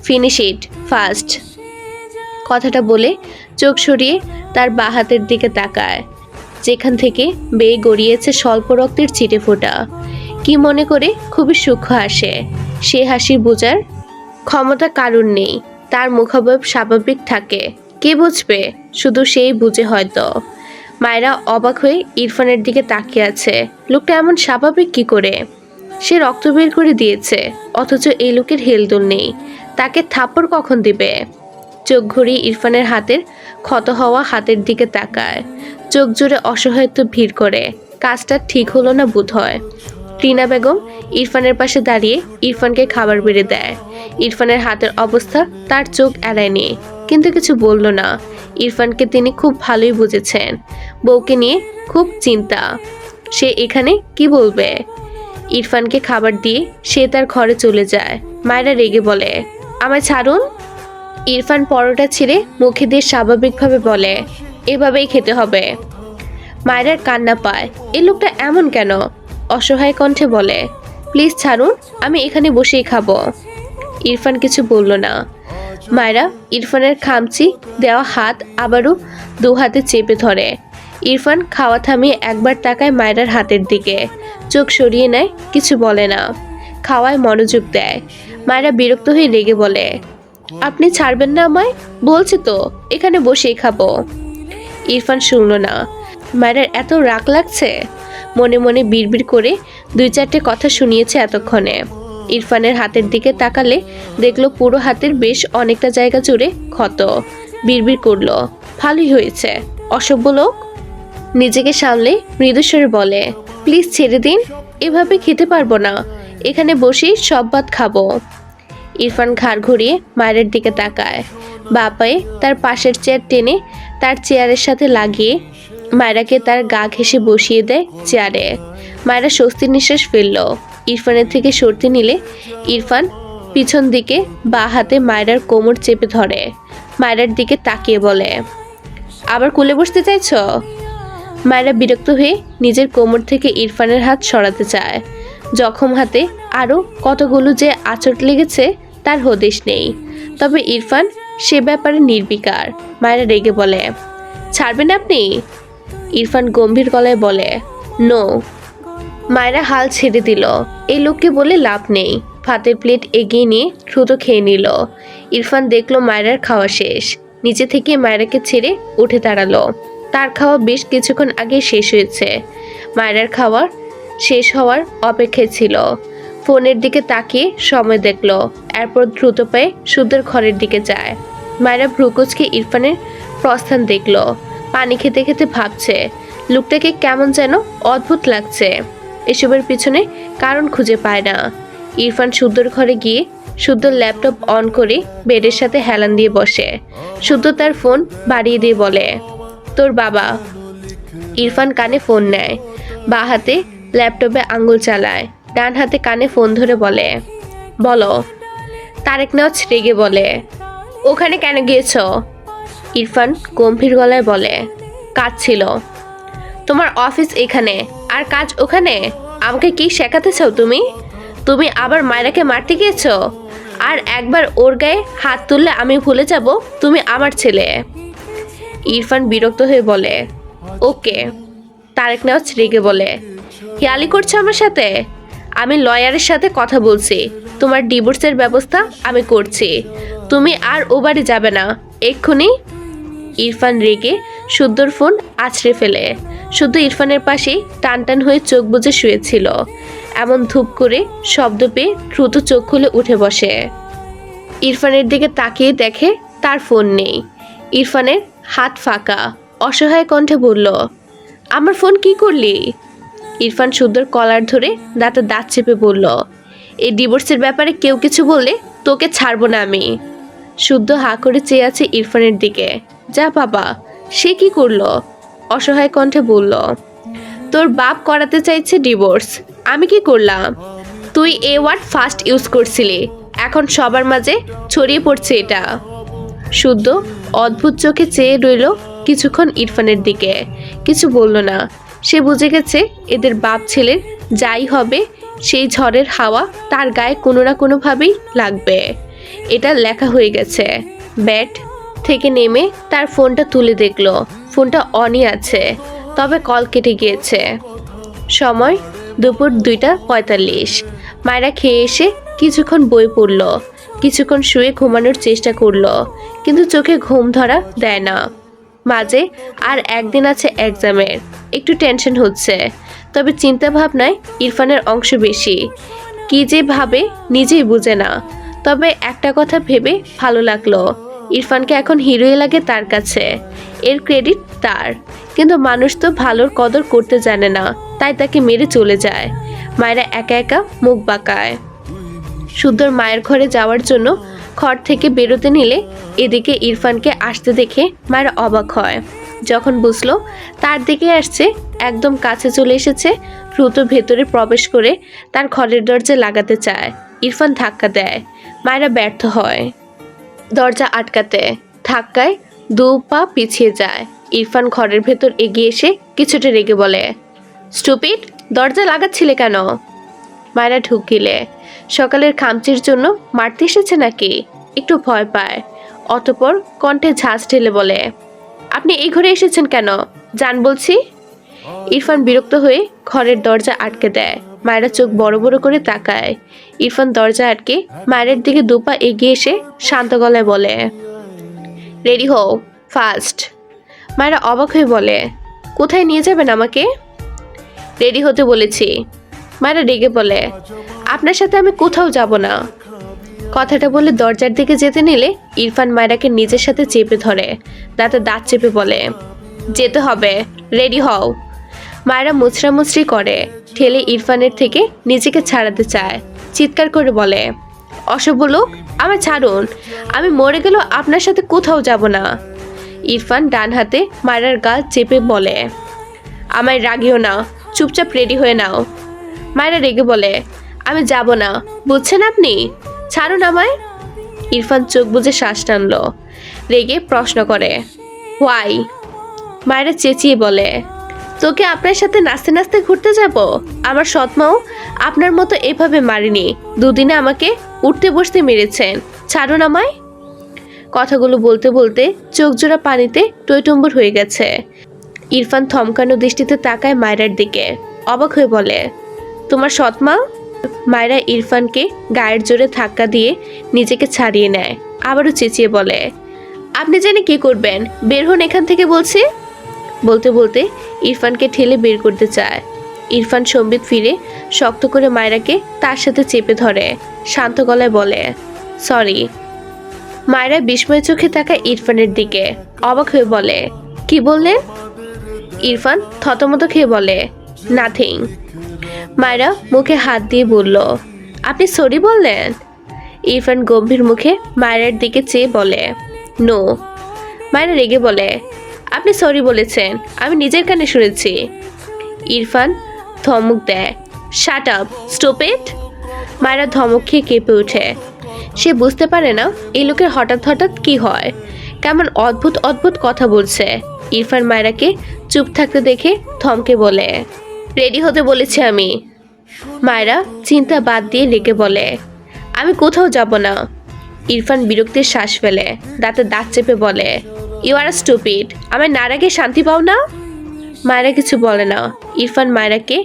ফিনিশ ইট ফাস্ট। কথাটা বলে চোখ সরিয়ে তার বাঁ হাতের দিকে তাকায়, যেখান থেকে বেয়ে গড়িয়েছে স্বল্প রক্তের ছিটে ফোঁটা। কি মনে করে খুবই সূক্ষ্ম হাসে। সে হাসি বোঝার ক্ষমতা কারুর নেই। তার মুখাবয়ব স্বাভাবিক থাকে, কে বুঝবে? শুধু সেই বুঝে হয়তো। মায়রা অবাক হয়ে ইরফানের দিকে তাকিয়ে আছে। লোকটা এমন স্বাভাবিক কি করে? সে রক্ত বের করে দিয়েছে, অথচ এই লোকের হেলদোল নেই। তাকে থাপ্পড় কখন দিবে? চোখ ঘুরিয়ে ইরফানের হাতের ক্ষত হওয়া হাতের দিকে তাকায়। চোখ জোরে অসহায়ত্ব ভিড় করে। কাজটা ঠিক হলো না বোধ হয়। রিনা বেগম ইরফানের পাশে দাঁড়িয়ে ইরফানকে খাবার বেড়ে দেয়। ইরফানের হাতের অবস্থা তার চোখ এড়ায়নি, কিন্তু কিছু বলল না। ইরফানকে তিনি খুব ভালোই বুঝেছেন। বউকে নিয়ে খুব চিন্তা। সে এখানে কি বলবে? ইরফানকে খাবার দিয়ে সে তার ঘরে চলে যায়। মায়েরা রেগে বলে, আমায় ছাড়ুন। ইরফান পরোটা ছিঁড়ে মুখে দিয়ে স্বাভাবিকভাবে বলে, এভাবেই খেতে হবে। মায়েরার কান্না পায়। এই লোকটা এমন কেন? অসহায় কণ্ঠে বলে, প্লিজ ছাড়ুন, আমি এখানে বসেই খাবো। ইরফান কিছু বলল না। মায়েরা ইরফানের খামচি দেওয়া হাত আবারও দু হাতে চেপে ধরে। ইরফান খাওয়া থামিয়ে একবার তাকায় মায়েরার হাতের দিকে, চোখ সরিয়ে নেয়, কিছু বলে না। খাওয়ায় মনোযোগ দেয়। মায়েরা বিরক্ত হয়ে রেগে বলে, আপনি ছাড়বেন না আমায়? বলছি তো এখানে বসেই খাবো। ইরফান শুনল না। মায়েরার এত রাগ লাগছে। মনে মনে বিড়বিড় করে দুই চারটে কথা শুনিয়েছে এতক্ষণে। ইরফানের হাতের দিকে তাকালে দেখলো পুরো হাতের বেশ অনেকটা জায়গা জুড়ে ক্ষত। বিড়বিড় করলো, ভালোই হয়েছে। অসভ্য লোক। নিজেকে সামলে মৃদুস্বরে বলে, প্লিজ ছেড়ে দিন, এভাবে খেতে পারবো না, এখানে বসেই সব ভাত খাবো। ইরফান ঘাড় ঘুরিয়ে মায়ের দিকে তাকায়। বাপায়ে তার পাশের চেয়ার টেনে তার চেয়ারের সাথে লাগিয়ে মায়রাকে তার গা ঘেঁষে বসিয়ে দেয় চেয়ারে। মায়রা স্বস্তির নিঃশ্বাস ফেলল। ইরফানের থেকে সরতে নিলে ইরফান পিছন দিকে বাঁ হাতে মায়রার কোমর চেপে ধরে। মায়রার দিকে তাকিয়ে বলে, আবার কোলে বসতে চাইছ? মায়রা বিরক্ত হয়ে নিজের কোমর থেকে ইরফানের হাত সরাতে চায়। জখম হাতে আরও কতগুলো যে আঁচড় লেগেছে তার হদিশ নেই। তবে ইরফান সে ব্যাপারে নির্বিকার। মায়রা রেগে বলে, ছাড়বেন আপনি? ইরফান গম্ভীর গলায় বলে, নো। মায়রা হাল ছেড়ে দিল। এই লোককে বলে লাভ নেই। ভাতের প্লেট এগিয়ে নিয়ে দ্রুত খেয়ে নিল। ইরফান দেখলো মায়রার খাওয়া শেষ। নিচে থেকে মায়রাকে ছেড়ে উঠে দাঁড়ালো। তার খাওয়া বেশ কিছুক্ষণ আগে শেষ হয়েছে। মায়রার খাওয়া শেষ হওয়ার অপেক্ষায় ছিল। ফোনের দিকে তাকিয়ে সময় দেখলো। এরপর দ্রুত পায়ে শুদ্ধর ঘরের দিকে যায়। মায়রা ভ্রুকুচকে ইরফানের প্রস্থান দেখলো। পানি খেতে খেতে ভাবছে, লোকটাকে কেমন যেন অদ্ভুত লাগছে। এসবের পিছনে কারণ খুঁজে পায় না। ইরফান শুদ্ধর ঘরে গিয়ে শুদ্ধর ল্যাপটপ অন করে বেডের সাথে হেলান দিয়ে বসে। শুদ্ধ তার ফোন বাড়িয়ে দিয়ে বলে, তোর বাবা। ইরফান কানে ফোন নেয়, বাঁ হাতে ল্যাপটপে আঙ্গুল চালায়, ডান হাতে কানে ফোন ধরে বলে, বলো। তারেক নেওয়াজ রেগে বলে, ওখানে কেন গিয়েছ? ইরফান গম্ভীর গলায় বলে, কাজ ছিল। তোমার অফিস এখানে আর কাজ ওখানে? আমাকে কি শেখাতে চাও তুমি? তুমি আবার মায়রাকে মারতে গিয়েছো? আর একবার ওর গায়ে হাত তুললে আমি ভুলে যাব তুমি আমার ছেলে। ইরফান বিরক্ত হয়ে বলে, ওকে। তারেক নেওয়াজ রেগে বলে, হেয়ালি করছো আমার সাথে? আমি লয়ারের সাথে কথা বলছি। তোমার ডিভোর্সের ব্যবস্থা আমি করছি। তুমি আর ও বাড়ি যাবে না এক্ষুনি। ইরফান রেগে শুদ্ধর ফোন আছড়ে ফেলে। শুদ্ধ ইরফানের পাশেই টান টান হয়ে চোখ বুজে শুয়েছিল। এমন ধূপ করে শব্দ পেয়ে দ্রুত চোখ খুলে উঠে বসে। ইরফানের দিকে তাকিয়ে দেখে তার ফোন নেই। ইরফানের হাত ফাঁকা। অসহায় কণ্ঠে বলল, আমার ফোন কি করলি? ইরফান শুদ্ধর কলার ধরে দাঁতে দাঁত চেপে বলল, এই ডিভোর্সের ব্যাপারে কেউ কিছু বললে তোকে ছাড়বো না আমি। শুদ্ধ হা করে চেয়ে আছে ইরফানের দিকে। যা বাবা, সে কি করলো? অসহায় কণ্ঠে বলল, তোর বাপ করাতে চাইছে ডিভোর্স। আমি কি করলাম? তুই এ ওয়ার্ড ফার্স্ট ইউজ করছিলি, এখন সবার মাঝে ছড়িয়ে পড়ছে এটা। শুদ্ধ অদ্ভুত চোখে চেয়ে রইল কিছুক্ষণ ইরফানের দিকে। কিছু বলল না। সে বুঝে গেছে এদের বাপ ছেলের যাই হবে সেই ঝড়ের হাওয়া তার গায়ে কোনো না কোনোভাবেই লাগবে। এটা লেখা হয়ে গেছে। বেড থেকে নেমে তার ফোনটা তুলে দেখলো ফোনটা অনই আছে, তবে কল কেটে গিয়েছে। সময় দুপুর 2:45। মায়রা খেয়ে এসে কিছুক্ষণ বই পড়ল, কিছুক্ষণ শুয়ে ঘুমানোর চেষ্টা করলো, কিন্তু চোখে ঘুম ধরা দেয় না। মাঝে আর একদিন আছে এক্সামের। একটু টেনশন হচ্ছে, তবে চিন্তা ভাবনায় ইরফানের অংশ বেশি। কি যে ভাবে নিজেই বুঝে না। তবে একটা কথা ভেবে ভালো লাগলো, ইরফানকে এখন হিরোই লাগে তার কাছে। এর ক্রেডিট তার। কিন্তু মানুষ তো ভালোর কদর করতে জানে না, তাই তাকে মেরে চলে যায়। মায়েরা একা একা মুখ বাঁকায়। শুদ্ধর মায়ের ঘরে যাওয়ার জন্য ঘর থেকে বেরোতে নিলে এদিকে ইরফানকে আসতে দেখে মায়ের অবাক হয়। যখন বুঝলো তার দিকে আসছে, একদম কাছে চলে এসেছে, দ্রুত ভেতরে প্রবেশ করে তার ঘরের দরজা লাগাতে চায়। ইরফান ধাক্কা দেয়। মায়েরা ব্যর্থ হয় দরজা আটকাতে। ধাক্কায় 2 পা পিছিয়ে যায়। ইরফান ঘরের ভেতর এগিয়ে এসে কিছুটা রেগে বলে, স্টুপিড, দরজা লাগাচ্ছিলে কেন? মায়েরা ঢুকিলে সকালের খামচির জন্য মারতে এসেছে নাকি? একটু ভয় পায়। অতঃপর কণ্ঠে ঝাঁজ ঢেলে বলে, আপনি এই ঘরে এসেছেন কেন? জান বলছি। ইরফান বিরক্ত হয়ে ঘরের দরজা আটকে দেয়। মায়েরা চোখ বড় বড় করে তাকায়। ইরফান দরজা আটকে মায়ের দিকে 2 পা এগিয়ে এসে শান্ত গলায় বলে, রেডি হও ফাস্ট। মায়েরা অবাক হয়ে বলে, কোথায় নিয়ে যাবেন আমাকে? রেডি হতে বলেছি। মায়েরা রেগে বলে, আপনার সাথে আমি কোথাও যাব না। কথাটা বলে দরজার দিকে যেতে নিলে ইরফান মায়েরাকে নিজের সাথে চেপে ধরে, দাঁতে দাঁত চেপে বলে, যেতে হবে, রেডি হও। মায়েরা মুচড়ামুচড়ি করে, ঠেলে ইরফানের থেকে নিজেকে ছাড়াতে চায়। চিৎকার করে বলে, অসভ্য লোক, আমার ছাড়ুন, আমি মরে গেলেও আপনার সাথে কোথাও যাব না। ইরফান ডান হাতে মায়রার গাল চেপে বলে, আমায় রাগিও না, চুপচাপ রেডি হয়ে নাও। মায়রা রেগে বলে, আমি যাব না, বুঝছেন আপনি? ছাড়ুন আমায়। ইরফান চোখ বুজে শ্বাস টানলো। রেগে প্রশ্ন করে, হোয়াই? মায়রা চেঁচিয়ে বলে, তোকে আপনার সাথে নাচতে নাচতে ঘুরতে যাব? আমার সৎমাও আপনার মতো এভাবে মারিনি, দুদিনে আমাকে উঠতে বসতে মেরেছেন। ছাড়ুন আমায়। কথাগুলো বলতে বলতে চোখ জোড়া পানিতে টইটম্বুর হয়ে গেছে। ইরফান থমকানো দৃষ্টিতে তাকায় মায়রার দিকে, অবাক হয়ে বলে, তোমার সৎমা? মায়রা ইরফানকে গায়ের জোরে ধাক্কা দিয়ে নিজেকে ছাড়িয়ে নেয়, আবারও চেঁচিয়ে বলে, আপনি জানি কি করবেন, বের হন এখান থেকে বলছি। বলতে বলতে ইরফানকে ঠেলে বের করতে চায়। ইরফান সম্বিত ফিরে শক্ত করে মায়রাকে তার সাথে চেপে ধরে, শান্ত গলায় বলে, সরি। মায়রা বিস্ময় চোখে তাকায় ইরফানের দিকে, অবাক হয়ে বলে, কি বললেন? ইরফান থতমত খেয়ে বলে, নাথিং। মায়রা মুখে হাত দিয়ে বলল, আপনি সরি বললেন? ইরফান গম্ভীর মুখে মায়রার দিকে চেয়ে বলে, নো। মায়রা রেগে বলে, আপনি সরি বলেছেন, আমি নিজের কানে শুনেছি। ইরফান ধমক দেয়, শাট আপ, স্টপ ইট। মায়রা ধমক খেয়ে কেঁপে ওঠে। সে বুঝতে পারে না এই লোকের হঠাৎ হঠাৎ কি হয়, কেমন অদ্ভুত অদ্ভুত কথা বলছে। ইরফান মায়রাকে চুপ থাকতে দেখে থমকে বলে, রেডি হতে বলেছি আমি। মায়রা চিন্তা বাদ দিয়ে রেগে বলে, আমি কোথাও যাব না। ইরফান বিরক্তির শ্বাস ফেলে, দাঁতে দাঁত চেপে বলে, ইউ আর স্টুপিড, আমায় না রাগে শান্তি পাও না? মায়রা কিছু বলে না। ইরফান মায়রাকে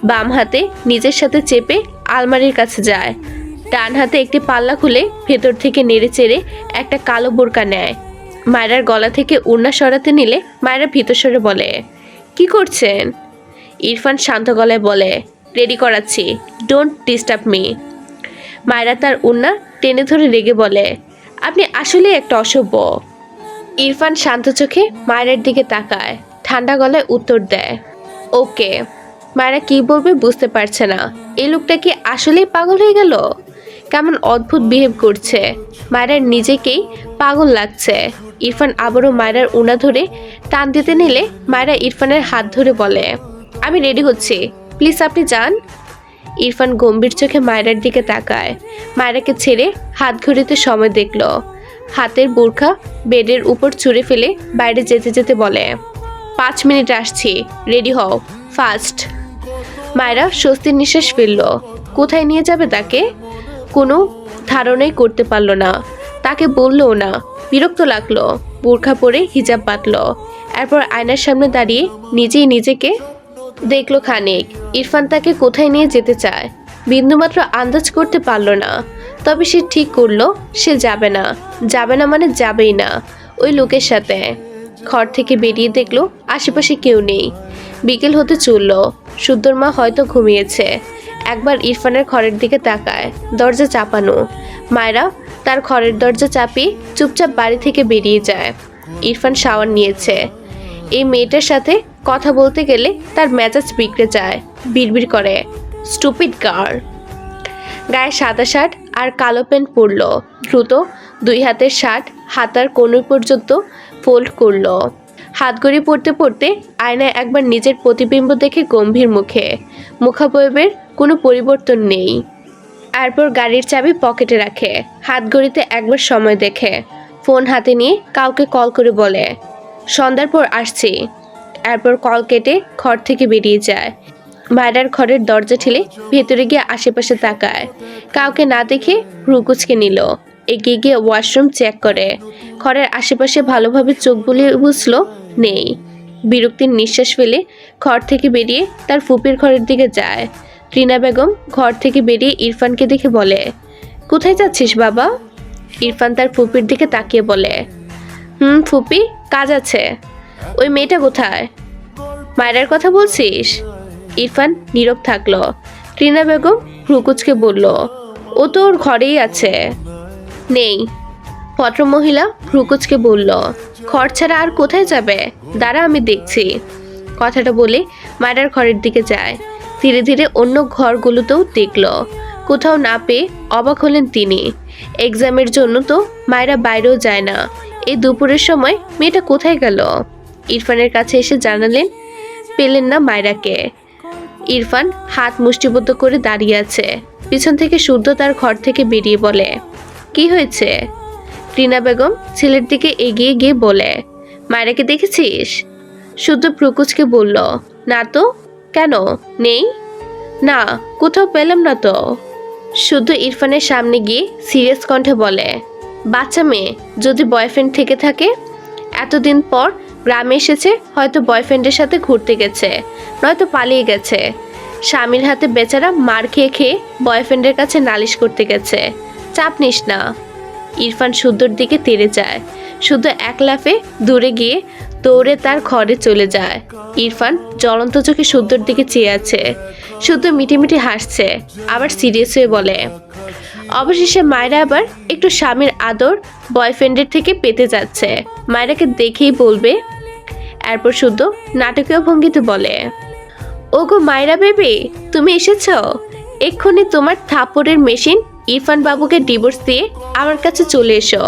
বাম হাতে নিজের সাথে চেপে আলমারির কাছে যায়। ডান হাতে একটি পাল্লা খুলে ভেতর থেকে নেড়ে চেড়ে একটা কালো বোরকা নেয়। মায়রার গলা থেকে ওড়না সরাতে নিলে মায়রা ভীতস্বরে বলে, কি করছেন? ইরফান শান্ত গলায় বলে, রেডি করাচ্ছি, ডোন্ট ডিস্টার্ব মি। মায়রা তার ওড়না টেনে ধরে রেগে বলে, আপনি আসলেই একটা অসভ্য। ইরফান শান্ত চোখে মায়রার দিকে তাকায়, ঠান্ডা গলায় উত্তর দেয়, ওকে। মায়রা কি বলবে বুঝতে পারছে না। এই লোকটা কি আসলেই পাগল হয়ে গেল? কেমন অদ্ভুত বিহেভ করছে। মায়রার নিজেকেই পাগল লাগছে। ইরফান আবারও মায়রার ওড়না ধরে টান দিতে নিলে মায়রা ইরফানের হাত ধরে বলে, আমি রেডি হচ্ছি, প্লিজ আপনি যান। ইরফান গম্ভীর চোখে মায়রার দিকে তাকায়। মায়রাকে ছেড়ে হাত ঘড়িতে সময় দেখল। হাতের বোরখা বেডের উপর ছুঁড়ে ফেলে বাইরে যেতে যেতে বলে, 5 মিনিট আসছি, রেডি হও ফাস্ট। মায়রা স্বস্তির নিঃশ্বাস ফেলল। কোথায় নিয়ে যাবে তাকে? কোনো ধারণাই করতে পারল না। তাকে বললও না। বিরক্ত লাগলো। বোরখা পরে হিজাব বাঁধল। এরপর আয়নার সামনে দাঁড়িয়ে নিজেই নিজেকে দেখলো খানিক। ইরফান তাকে কোথায় নিয়ে যেতে চায় বিন্দুমাত্র আন্দাজ করতে পারল না। তবে সে ঠিক করলো সে যাবে না। যাবে না মানে যাবেই না ওই লোকের সাথে। ঘর থেকে বেরিয়ে দেখলো আশেপাশে কেউ নেই। বিকেল হতে চলল। সুদ্দর মা হয়তো ঘুমিয়েছে। একবার ইরফানের ঘরের দিকে তাকায়, দরজা চাপানো। মায়রা তার ঘরের দরজা চাপিয়ে চুপচাপ বাড়ি থেকে বেরিয়ে যায়। ইরফান শাওয়ার নিয়েছে। এই মেয়েটার সাথে কথা বলতে গেলে তার মেজাজ বিগড়ে যায়। বিড়বিড় করে, স্টুপিড গার্ল। গায়ে সাদা শার্ট আর কালো প্যান্ট পরল। দ্রুত 2 হাতের শার্ট হাতার কোণর পর্যন্ত ফোল্ড করলো। হাতঘড়ি পড়তে পড়তে আয়নায় একবার নিজের প্রতিবিম্ব দেখে গম্ভীর মুখে। মুখাবয়বের কোনো পরিবর্তন নেই। এরপর গাড়ির চাবি পকেটে রাখে। হাতঘড়িতে একবার সময় দেখে ফোন হাতে নিয়ে কাউকে কল করে বলে, সন্ধ্যার পর আসছি। এরপর কল কেটে ঘর থেকে বেরিয়ে যায়। মায়রার ঘরের দরজা ঠেলে ভেতরে গিয়ে আশেপাশে তাকায়। কাউকে না দেখে ভ্রুকুচকে নিল। এগিয়ে গিয়ে ওয়াশরুম চেক করে। ঘরের আশেপাশে ভালোভাবে চোখ বুলিয়ে বুঝলো নেই। বিরক্তির নিঃশ্বাস ফেলে ঘর থেকে বেরিয়ে তার ফুপির ঘরের দিকে যায়। রিনা বেগম ঘর থেকে বেরিয়ে ইরফানকে দেখে বলে, কোথায় যাচ্ছিস বাবা? ইরফান তার ফুপির দিকে তাকিয়ে বলে, ফুপি, কাজ আছে। ওই মেয়েটা কোথায়? মায়রার কথা বলছিস? ইরফান নীরব থাকলো। রিনা বেগম ভ্রুকুচকে বলল, ও তো ওর ঘরেই আছে। নেই। ভদ্রমহিলা ভ্রুকুচকে বলল, ঘর ছাড়া আর কোথায় যাবে? দাঁড়া, আমি দেখছি। কথাটা বলে মায়রার ঘরের দিকে যায়। ধীরে ধীরে অন্য ঘরগুলোতেও দেখল। কোথাও না পেয়ে অবাক হলেন তিনি। এক্সামের জন্য তো মায়েরা বাইরেও যায় না, এই দুপুরের সময় মেয়েটা কোথায় গেল? ইরফানের কাছে এসে জানালেন পেলেন না মায়রাকে। ইরফান হাত মুষ্টিবদ্ধ করে দাঁড়িয়ে আছে। পিছন থেকে শুদ্ধ তার ঘর থেকে বেরিয়ে বলে, কি হয়েছে? রিনা বেগম ছেলের দিকে এগিয়ে গিয়ে বলে, মায়রাকে দেখেছিস? শুদ্ধ প্রকুচকে বলল, না তো। কেন, নেই? না, কোথাও পেলাম না তো। শুদ্ধ ইরফানের সামনে গিয়ে সিরিয়াস কণ্ঠে বলে, বাচ্চা মেয়ে, যদি বয়ফ্রেন্ড থেকে থাকে, এতদিন পর গ্রামে এসেছে, হয়তো বয়ফ্রেন্ডের সাথে ঘুরতে গেছে, নয়তো পালিয়ে গেছে। স্বামীর হাতে বেচারা মার খেয়ে খেয়ে বয়ফ্রেন্ডের কাছে নালিশ করতে গেছে। চাপ নিস না। ইরফান শুদ্ধর দিকে তেড়ে যায়। শুদ্ধ এক লাফে দূরে গিয়ে দৌড়ে তার ঘরে চলে যায়। ইরফান জ্বলন্ত চোখে শুদ্ধর দিকে চেয়ে আছে। শুদ্ধ মিটিমিটি হাসছে, আবার সিরিয়াস হয়ে বলে, অবশেষে মায়েরা আবার একটু স্বামীর আদর বয়ফ্রেন্ডের থেকে পেতে যাচ্ছে। মায়েরাকে দেখেই বলবে। এরপর শুদ্ধ নাটকীয় ভঙ্গিতে বলে, ওগো মায়েরা বেবি, তুমি এসেছ? এক্ষুনি তোমার থাপড়ের মেশিন ইরফান বাবুকে ডিভোর্স দিয়ে আমার কাছে চলে এসো।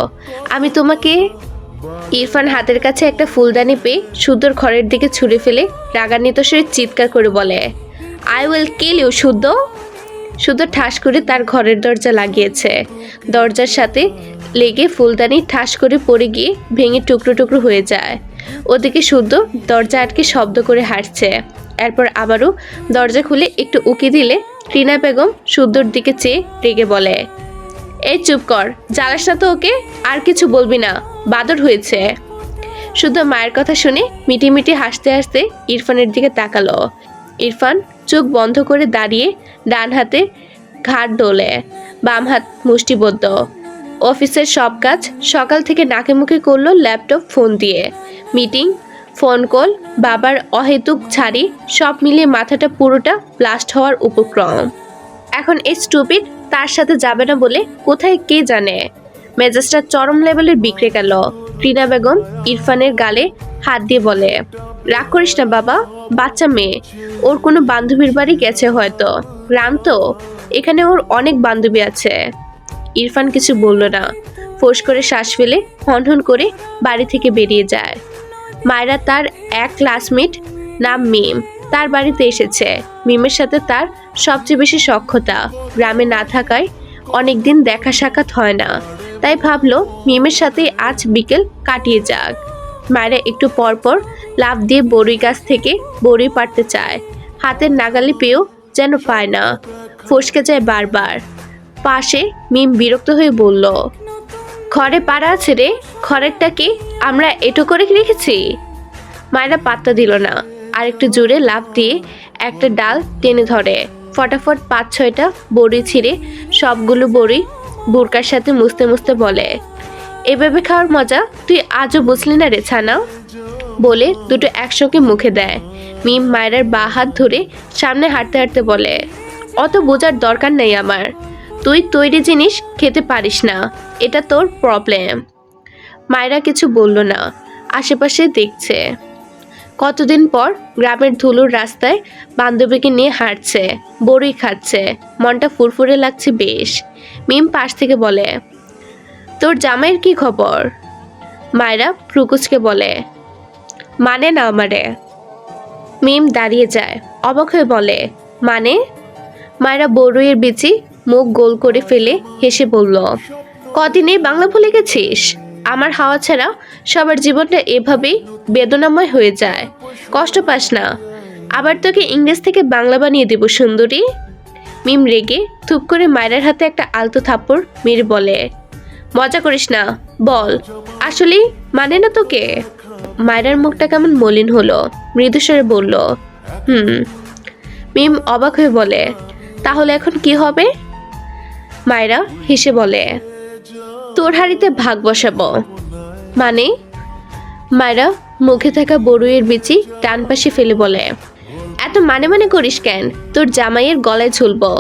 আমি তোমাকে। ইরফান হাতের কাছে একটা ফুলদানি পেয়ে শুদ্ধর ঘরের দিকে ছুঁড়ে ফেলে রাগান্বিত স্বরে চিৎকার করে বলে, আই উইল কিল ইউ শুদ্ধ। শুদ্ধ ঠাস করে তার ঘরের দরজা লাগিয়েছে। দরজার সাথে লেগে ফুলদানি ঠাস করে পড়ে গিয়ে ভেঙে টুকরো টুকরো হয়ে যায়। ওদিকে শুদ্ধ দরজা আটকে শব্দ করে হাসছে। এরপর আবারও দরজা খুলে একটু উকি দিলে রিনা বেগম শুদ্ধর দিকে চেয়ে রেগে বলে, এই চুপ কর, জ্বালাস না তো ওকে, আর কিছু বলবি না, বাদর হয়েছে। শুদ্ধ মায়ের কথা শুনে মিটিমিটি হাসতে হাসতে ইরফানের দিকে তাকালো। ইরফান চোখ বন্ধ করে দাঁড়িয়ে ডান হাতে ঘাড় ডোলে, বাম হাত মুষ্টিবদ্ধ। অফিসের সব কাজ সকাল থেকে নাকে মুখে করলো ল্যাপটপ ফোন দিয়ে। মিটিং, ফোন কল, বাবার অহেতুক ছাড়ি, সব মিলিয়ে মাথাটা পুরোটা ব্লাস্ট হওয়ার উপক্রম। এখন এই স্টুপিড তার সাথে যাবে না বলে কোথায় কে জানে। মেজাজটা চরম লেভেলের বিগড়ে গেল। রিনা বেগম ইরফানের গালে হাত দিয়ে বলে, রাগ করিস না বাবা, বাচ্চা মেয়ে, ওর কোনো বান্ধবীর বাড়ি গেছে হয়তো, গ্রাম তো, এখানে ওর অনেক বান্ধবী আছে। ইরফান কিছু বলল না, ফোঁস করে শ্বাস ফেলে হনহন করে বাড়ি থেকে বেরিয়ে যায়। মায়েরা তার এক ক্লাসমেট, নাম মিম, তার বাড়িতে এসেছে। মিমের সাথে তার সবচেয়ে বেশি সখ্যতা। গ্রামে না থাকায় অনেক দিন দেখা সাক্ষাৎ হয় না, তাই ভাবলো মিমের সাথে আজ বিকেল কাটিয়ে যাক। মায়েরা একটু পর পর লাফ দিয়ে বড়ই গাছ থেকে বড়ই পাড়তে চায়, হাতের নাগালি পেয়েও যেন পায় না, ফসকে যায় বারবার। পাশে মিম বিরক্ত হয়ে বলল, ঘরে পাড়া আছে রে, ঘরেরটাকে আমরা এটো করে রেখেছি। মায়েরা পাত্তা দিল না, আর একটু জোরে লাফ দিয়ে একটা ডাল টেনে ধরে। ফটাফট 5-6টা বড়ি ছিঁড়ে সবগুলো বড়ি বুরকার সাথে মুছতে মুছতে বলে, এভাবে খাওয়ার মজা তুই আজও বুঝলি না রে ছানা। বলে দুটো একসঙ্গে মুখে দেয়। মিম মায়েরার বা হাত ধরে সামনে হাঁটতে হাঁটতে বলে, অত বোঝার দরকার নেই আমার, তুই তৈরি জিনিস খেতে পারিস না, এটা তোর প্রবলেম। মায়েরা কিছু বলল না, আশেপাশে দেখছে। কতদিন পর গ্রামের ধুলোর রাস্তায় বান্ধবীকে নিয়ে হাঁটছে, বড়ই খাচ্ছে, মনটা ফুরফুরে লাগছে বেশ। মিম পাশ থেকে বলে, তোর জামাইয়ের কি খবর? মায়েরা প্রকুচকে বলে, মানে না আমারে। মিম দাঁড়িয়ে যায়, অবাক হয়ে বলে, মানে? মায়েরা বড়ইয়ের বিচি মুখ গোল করে ফেলে হেসে বলল, কদিনে বাংলা ভুলে গেছিস? আমার হাওয়া ছাড়া সবার জীবনটা এভাবেই বেদনাময় হয়ে যায়, কষ্ট পাস না। আবার তোকে ইংরেজ থেকে বাংলা বানিয়ে দেব সুন্দরী। মিম রেগে থুপ করে মায়ের হাতে একটা আলতো থাপ্পড় মেরে বলে, মজা করিস না, বল আসলেই মানে না তোকে? মায়ের মুখটা কেমন মলিন হলো, মৃদুস্বরে বলল, মিম অবাক হয়ে বলে, তাহলে এখন কি হবে? মায়েরা হেসে বলে, তোর হাড়িতে ভাগ বসাবো। মানে? মায়েরা মুখে থাকা বড়ইয়ের বিচি ডান পাশে ফেলে বলে, এত মানে মানে করিস কেন? তোর জামাইয়ের গলায় ঝুলবো,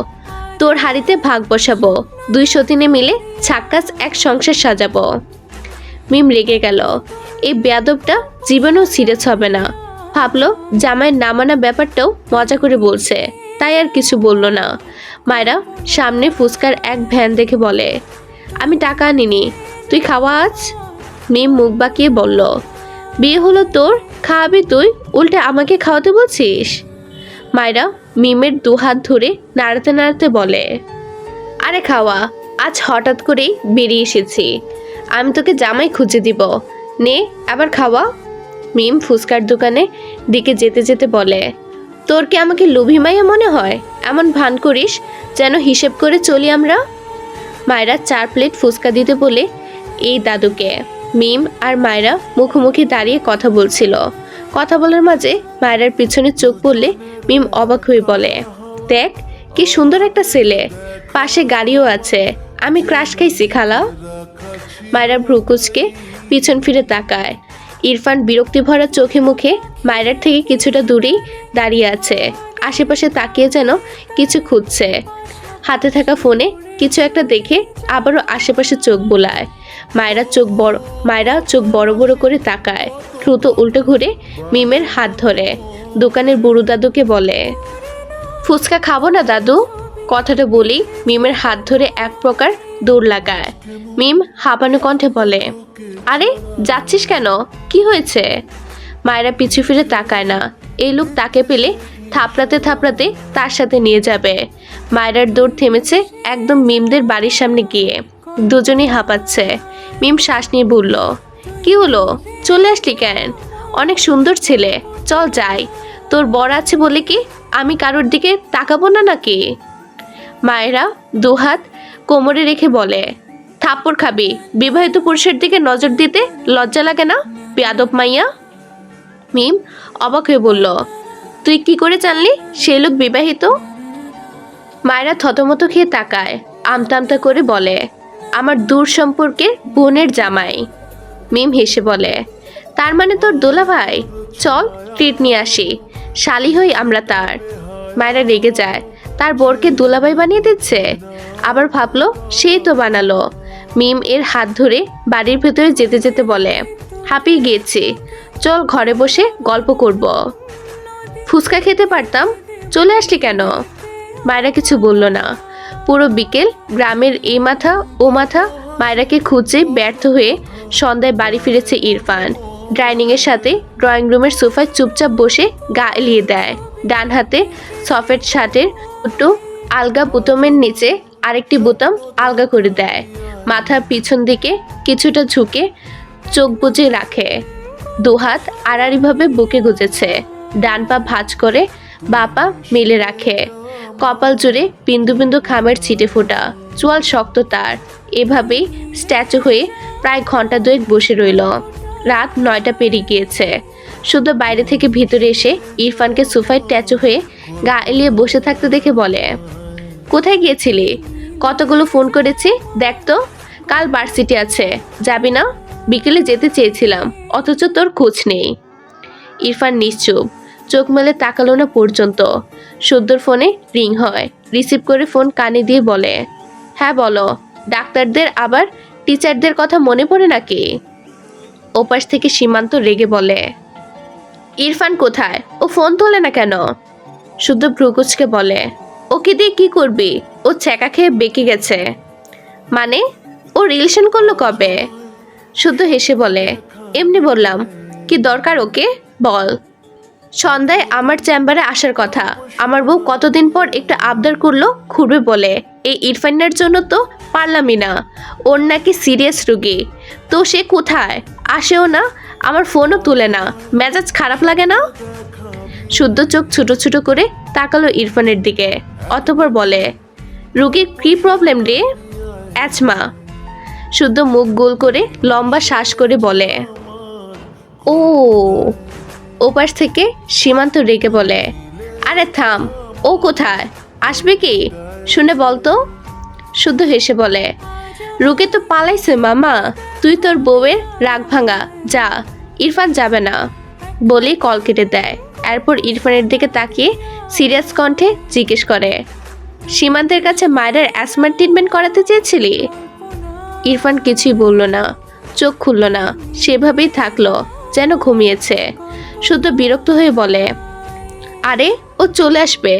তোর হাড়িতে ভাগ বসাবো, 2 সতীনে মিলে ছাক্কাস এক সংসার সাজাবো। মিম রেগে গেল, এই বেয়াদবটা জীবনেও সিরিয়াস হবে না। ভাবলো জামাইয়ের না মানা ব্যাপারটাও মজা করে বলছে, তাই আর কিছু বলল না। মায়েরা সামনে ফুচকার এক ভ্যান দেখে বলে, আমি টাকা আনিনি, তুই খাওয়া আজ। মিম মুখ বাঁকিয়ে বলল, বিয়ে হলো তোর, খাওয়াবি তুই, উল্টে আমাকে খাওয়াতে বলছিস। মায়েরা মিমের দুহাত ধরে নাড়াতে নাড়াতে বলে, আরে খাওয়া, আজ হঠাৎ করেই বেরিয়ে এসেছি, আমি তোকে জামাই খুঁজে দিব, নে আবার খাওয়া। মিম ফুচকার দোকানে দিকে যেতে যেতে বলে, তোর কি আমাকে লোভী মাইয়া মনে হয়? এমন ভান করিস যেন হিসেব করে চলি আমরা। মায়েরা 4 প্লেট ফুচকা দিতে বলে এই দাদুকে। মিম আর মায়েরা মুখোমুখি দাঁড়িয়ে কথা বলছিল। কথা বলার মাঝে মায়েরার পিছনে চোখ পড়লে মিম অবাক হয়ে বলে, দেখ কি সুন্দর একটা ছেলে, পাশে গাড়িও আছে, আমি ক্রাশ খাইছি খালা। মায়েরা ভ্রুকুচকে পিছন ফিরে তাকায়। ইরফান বিরক্তি ভরা চোখে মুখে মায়েরার থেকে কিছুটা দূরেই দাঁড়িয়ে আছে, আশেপাশে তাকিয়ে যেন কিছু খুঁজছে। হাতে থাকা ফোনে কিছু একটা দেখে আবারও আশেপাশে চোখ বোলায়। মায়েরা চোখ বড় বড় করে তাকায়, দ্রুত উল্টো ঘুরে মিমের হাত ধরে দোকানের বুড়ো দাদুকে বলে, ফুচকা খাবো না দাদু। কথাটা বলি মিমের হাত ধরে এক প্রকার দৌড় লাগায়। মিম হাঁপানো কণ্ঠে বলে, আরে যাচ্ছিস কেন, কি হয়েছে? মায়েরা পিছু ফিরে তাকায় না, এই লোক তাকে পেলে থাপড়াতে থাপড়াতে তার সাথে নিয়ে যাবে। মায়েরার দৌড় থেমেছে একদম মিমদের বাড়ির সামনে গিয়ে। দুজনেই হাঁপাচ্ছে। মিম শ্বাস নিয়ে বলল, কি হলো, চলে আসলি কেন? অনেক সুন্দর ছেলে, চল যাই। তোর বর আছে বলে কি আমি কারোর দিকে তাকাবো না নাকি? মায়েরা দুহাত কোমরে রেখে বলে, থাপ্পড় খাবি, বিবাহিত পুরুষের দিকে নজর দিতে লজ্জা লাগে না, বেয়াদব মাইয়া। মিম অবাক হয়ে বলল, তুই কি করে জানলি সে লোক বিবাহিত? মায়েরা থতমত খেয়ে তাকায়, আমতা আমতা করে বলে, আমার দূর সম্পর্কের বোনের জামাই। মিম হেসে বলে, তার মানে তোর দোলা ভাই, চল ট্রিট নিয়ে আসি, শালি হই আমরা তার। মায়েরা রেগে যায়, তার বোরকে দোলাভাই বানিয়ে দিচ্ছে। আবার ভাবলো সেই তো বানালো। মিম এর হাত ধরে বাড়ির ভেতরে যেতে যেতে বলে, হাঁপিয়ে গিয়েছি, চল ঘরে বসে গল্প করব। ফুচকা খেতে পারতাম, চলে আসলি কেন? মায়েরা কিছু বলল না। পুরো বিকেল গ্রামের এই মাথা ও মাথা মায়েরাকে খুঁজে ব্যর্থ হয়ে সন্ধ্যায় বাড়ি ফিরেছে ইরফান। ডাইনিংয়ের সাথে ড্রয়িং রুমের সোফায় চুপচাপ বসে গা এলিয়ে দেয়। ডান হাতে সফেট শার্টের দুটো আলগা বোতামের নিচে আরেকটি বোতাম আলগা করে দেয়। মাথার পিছন দিকে কিছুটা ঝুঁকে চোখ বুজে রাখে। দুহাত আড়াআড়িভাবে বুকে গুজেছে। ডান পা ভাঁজ করে বা পা মেলে রাখে। কপাল জুড়ে বিন্দু বিন্দু খামের ছিটে ফোটা, চোয়াল শক্ত তার। এভাবেই স্ট্যাচু হয়ে প্রায় ঘন্টা দুয়েক বসে রইল। রাত 9টা পেরিয়ে গিয়েছে। শুধু বাইরে থেকে ভিতরে এসে ইরফানকে সোফায় স্ট্যাচু হয়ে গা এলিয়ে বসে থাকতে দেখে বলে, কোথায় গিয়েছিলি? কতগুলো ফোন করেছি, দেখ তো। কাল ভার্সিটি আছে, যাবি না? বিকেলে যেতে চেয়েছিলাম, অথচ তোর খোঁজ নেই। ইরফান নিশ্চুপ, চোখ মেলে তাকালো না পর্যন্ত। সদ্যর ফোনে রিং হয়, রিসিভ করে ফোন কানে দিয়ে বলে, হ্যাঁ বলো, ডাক্তারদের আবার টিচারদের কথা মনে পড়ে নাকি? ওপাশ থেকে সীমান্ত রেগে বলে, ইরফান কোথায়, ও ফোন তোলে না কেন? শুদ্ধ ভ্রুকুচকে বলে, ওকে দিয়ে কি করবি, ও ছ্যাঁকা খেয়ে বেঁকে গেছে। মানে ও রিলেশন করলো কবে? শুদ্ধ হেসে বলে, এমনি বললাম, কি দরকার ওকে বল। সন্ধ্যায় আমার চেম্বারে আসার কথা, আমার বউ কতদিন পর একটু আবদার করলো ঘুরবে বলে। এই ইরফানের জন্য তো পারলামই না, ওর নাকি সিরিয়াস রুগী। তো সে কোথায়, আসেও না, আমার ফোনও তুলে না, মেজাজ খারাপ লাগে না? শুদ্ধ চোখ ছোট ছোট করে তাকালো ইরফানের দিকে, অতঃপর বলে, রুগীর কি প্রবলেম রে? অ্যাজমা। শুদ্ধ মুখ গোল করে লম্বা শ্বাস করে বলে, ও। ওপাশ থেকে সীমান্ত রেগে বলে, আরে থাম, ও কোথায়, আসবে কি, শুনে বলতো। শুদ্ধ হেসে বলে, রুকে তো পালাইছে মামা, তুই তোর বউয়ের রাগ ভাঙা, যা। ইরফান যাবে না বলেই কল কেটে দেয়। এরপর ইরফানের দিকে তাকিয়ে সিরিয়াস কণ্ঠে জিজ্ঞেস করে, সীমান্তের কাছে মায়ের অ্যাসমা ট্রিটমেন্ট করাতে চেয়েছিলি? ইরফান কিছুই বলল না, চোখ খুলল না, সেভাবেই থাকলো যেন ঘুমিয়েছে। শুদ্ধ বিরক্ত হয়ে বলে, আরে ও চলে আসবে,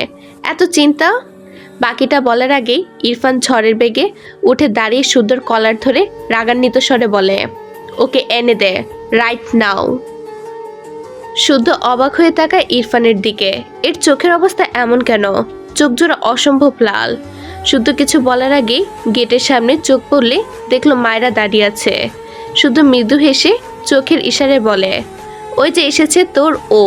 এত চিন্তা? বাকিটা বলার আগেই ইরফান ঝড়ের বেগে উঠে দাঁড়িয়ে শুদ্ধর কলার ধরে রাগান্বিত স্বরে বলে, ওকে এনে দে রাইট নাও। শুদ্ধ অবাক হয়ে তাকায় ইরফানের দিকে। এর চোখের অবস্থা এমন কেন? চোখ জোড়া অসম্ভব লাল। শুদ্ধ কিছু বলার আগেই গেটের সামনে চোখ পড়লে দেখলো মায়েরা দাঁড়িয়ে আছে। শুদ্ধ মৃদু হেসে চোখের ইশারায় বলে, ওই যে এসেছে তোর ও।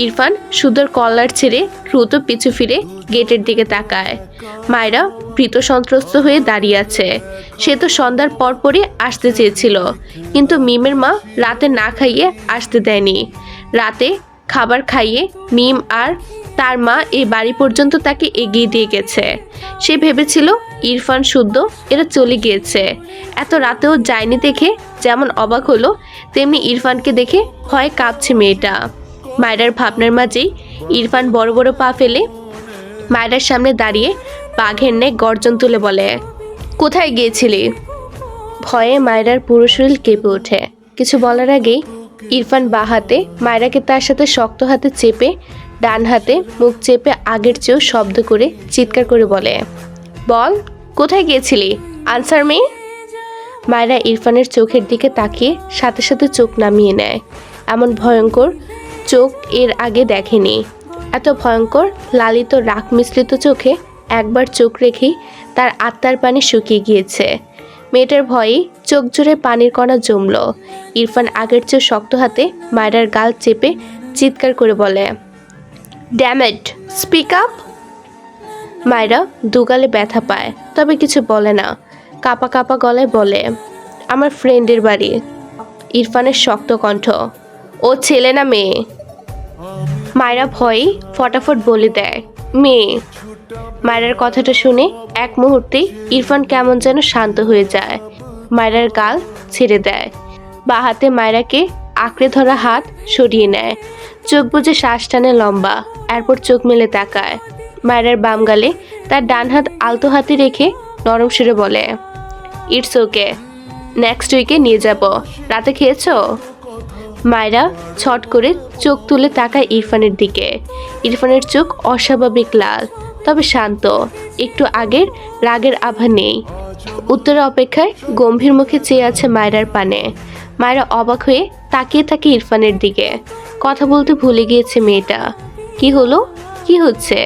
ইরফান শুদ্ধর কলার ছেড়ে দ্রুত পিছু ফিরে গেটের দিকে তাকায়। মায়েরা ভীত সন্ত্রস্ত হয়ে দাঁড়িয়ে আছে। সে তো সন্ধ্যার পরপরই আসতে চেয়েছিল, কিন্তু মিমের মা রাতে না খাইয়ে আসতে দেয়নি। রাতে খাবার খাইয়ে মিম আর তার মা এই বাড়ি পর্যন্ত তাকে এগিয়ে দিয়ে গেছে। সে ভেবেছিল ইরফান শুদ্ধ এরা চলে গিয়েছে। এত রাতেও যায়নি দেখে যেমন অবাক হলো, তেমনি ইরফানকে দেখে ভয়ে কাঁপছে মেয়েটা। মায়েরার ভাবনার মাঝেই ইরফান বড় বড় পা ফেলে মায়েরার সামনে দাঁড়িয়ে বাঘের ন্যায় গর্জন তুলে বলে, কোথায় গিয়েছিলি? ভয়ে মায়েরার পুরো শরীর কেঁপে ওঠে। কিছু বলার আগেই ইরফান বা হাতে মায়েরাকে তার সাথে শক্ত হাতে চেপে ডান হাতে মুখ চেপে আগের চেয়েও শব্দ করে চিৎকার করে বলে, বল কোথায় গিয়েছিলি? Answer me. মায়েরা ইরফানের চোখের দিকে তাকিয়ে সাথে সাথে চোখ নামিয়ে নেয়। এমন ভয়ঙ্কর চোখ এর আগে দেখেনি। এত ভয়ঙ্কর লালিত রাগ মিশ্রিত চোখে একবার চোখ রেখেই তার আত্মার পানি শুকিয়ে গিয়েছে। মেয়েটার ভয়ে চোখ জুড়ে পানির কণা জমল। ইরফান আগের চেয়ে শক্ত হাতে মায়েরার গাল চেপে চিৎকার করে বলে, ড্যাম ইট, স্পিক আপ। মায়েরা দুগালে ব্যথা পায়, তবে কিছু বলে না। কাপা কাপা গলায় বলে, আমার ফ্রেন্ডের বাড়ি। ইরফানের শক্ত কণ্ঠ, ও ছেলে না মেয়ে? মায়েরা ভয়ে ফটাফট বলে দেয়, মেয়ে। মায়েরার কথাটা শুনে এক মুহূর্তেই ইরফান কেমন যেন শান্ত হয়ে যায়। মায়েরার গাল ছেড়ে দেয়। বা হাতে মায়েরাকে আঁকড়ে ধরা হাত সরিয়ে নেয়। চোখ বুজে শ্বাস টানে লম্বা, এরপর চোখ মেলে তাকায়। মায়েরার বাম গালে তার ডান হাত আলতো হাতে রেখে নরম সুরে বলে, ইটস ওকে, নেক্সট উইকে নিয়ে যাব। রাতে খেয়েছো? মায়েরা ছট করে চোখ তুলে তাকায় ইরফানের দিকে। ইরফানের চোখ অস্বাভাবিক লাল, তবে শান্ত। একটু আগের রাগের আভা নেই। উত্তরের অপেক্ষায় গম্ভীর মুখে চেয়ে আছে মায়েরার পানে। মায়েরা অবাক হয়ে তাকিয়ে থাকে ইরফানের দিকে। কথা বলতে ভুলে গিয়েছে মেয়েটা। কি হলো? কি হচ্ছে?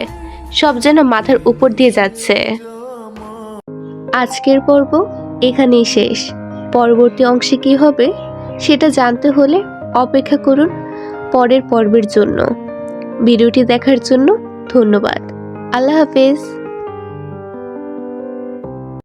সব যেন মাথার উপর দিয়ে যাচ্ছে। আজকের পর্ব এখানেই শেষ। পরবর্তী অংশে কি হবে সেটা জানতে হলে অপেক্ষা করুন পরের পর্বের জন্য। ভিডিওটি দেখার জন্য ধন্যবাদ। আল্লাহ হাফেজ।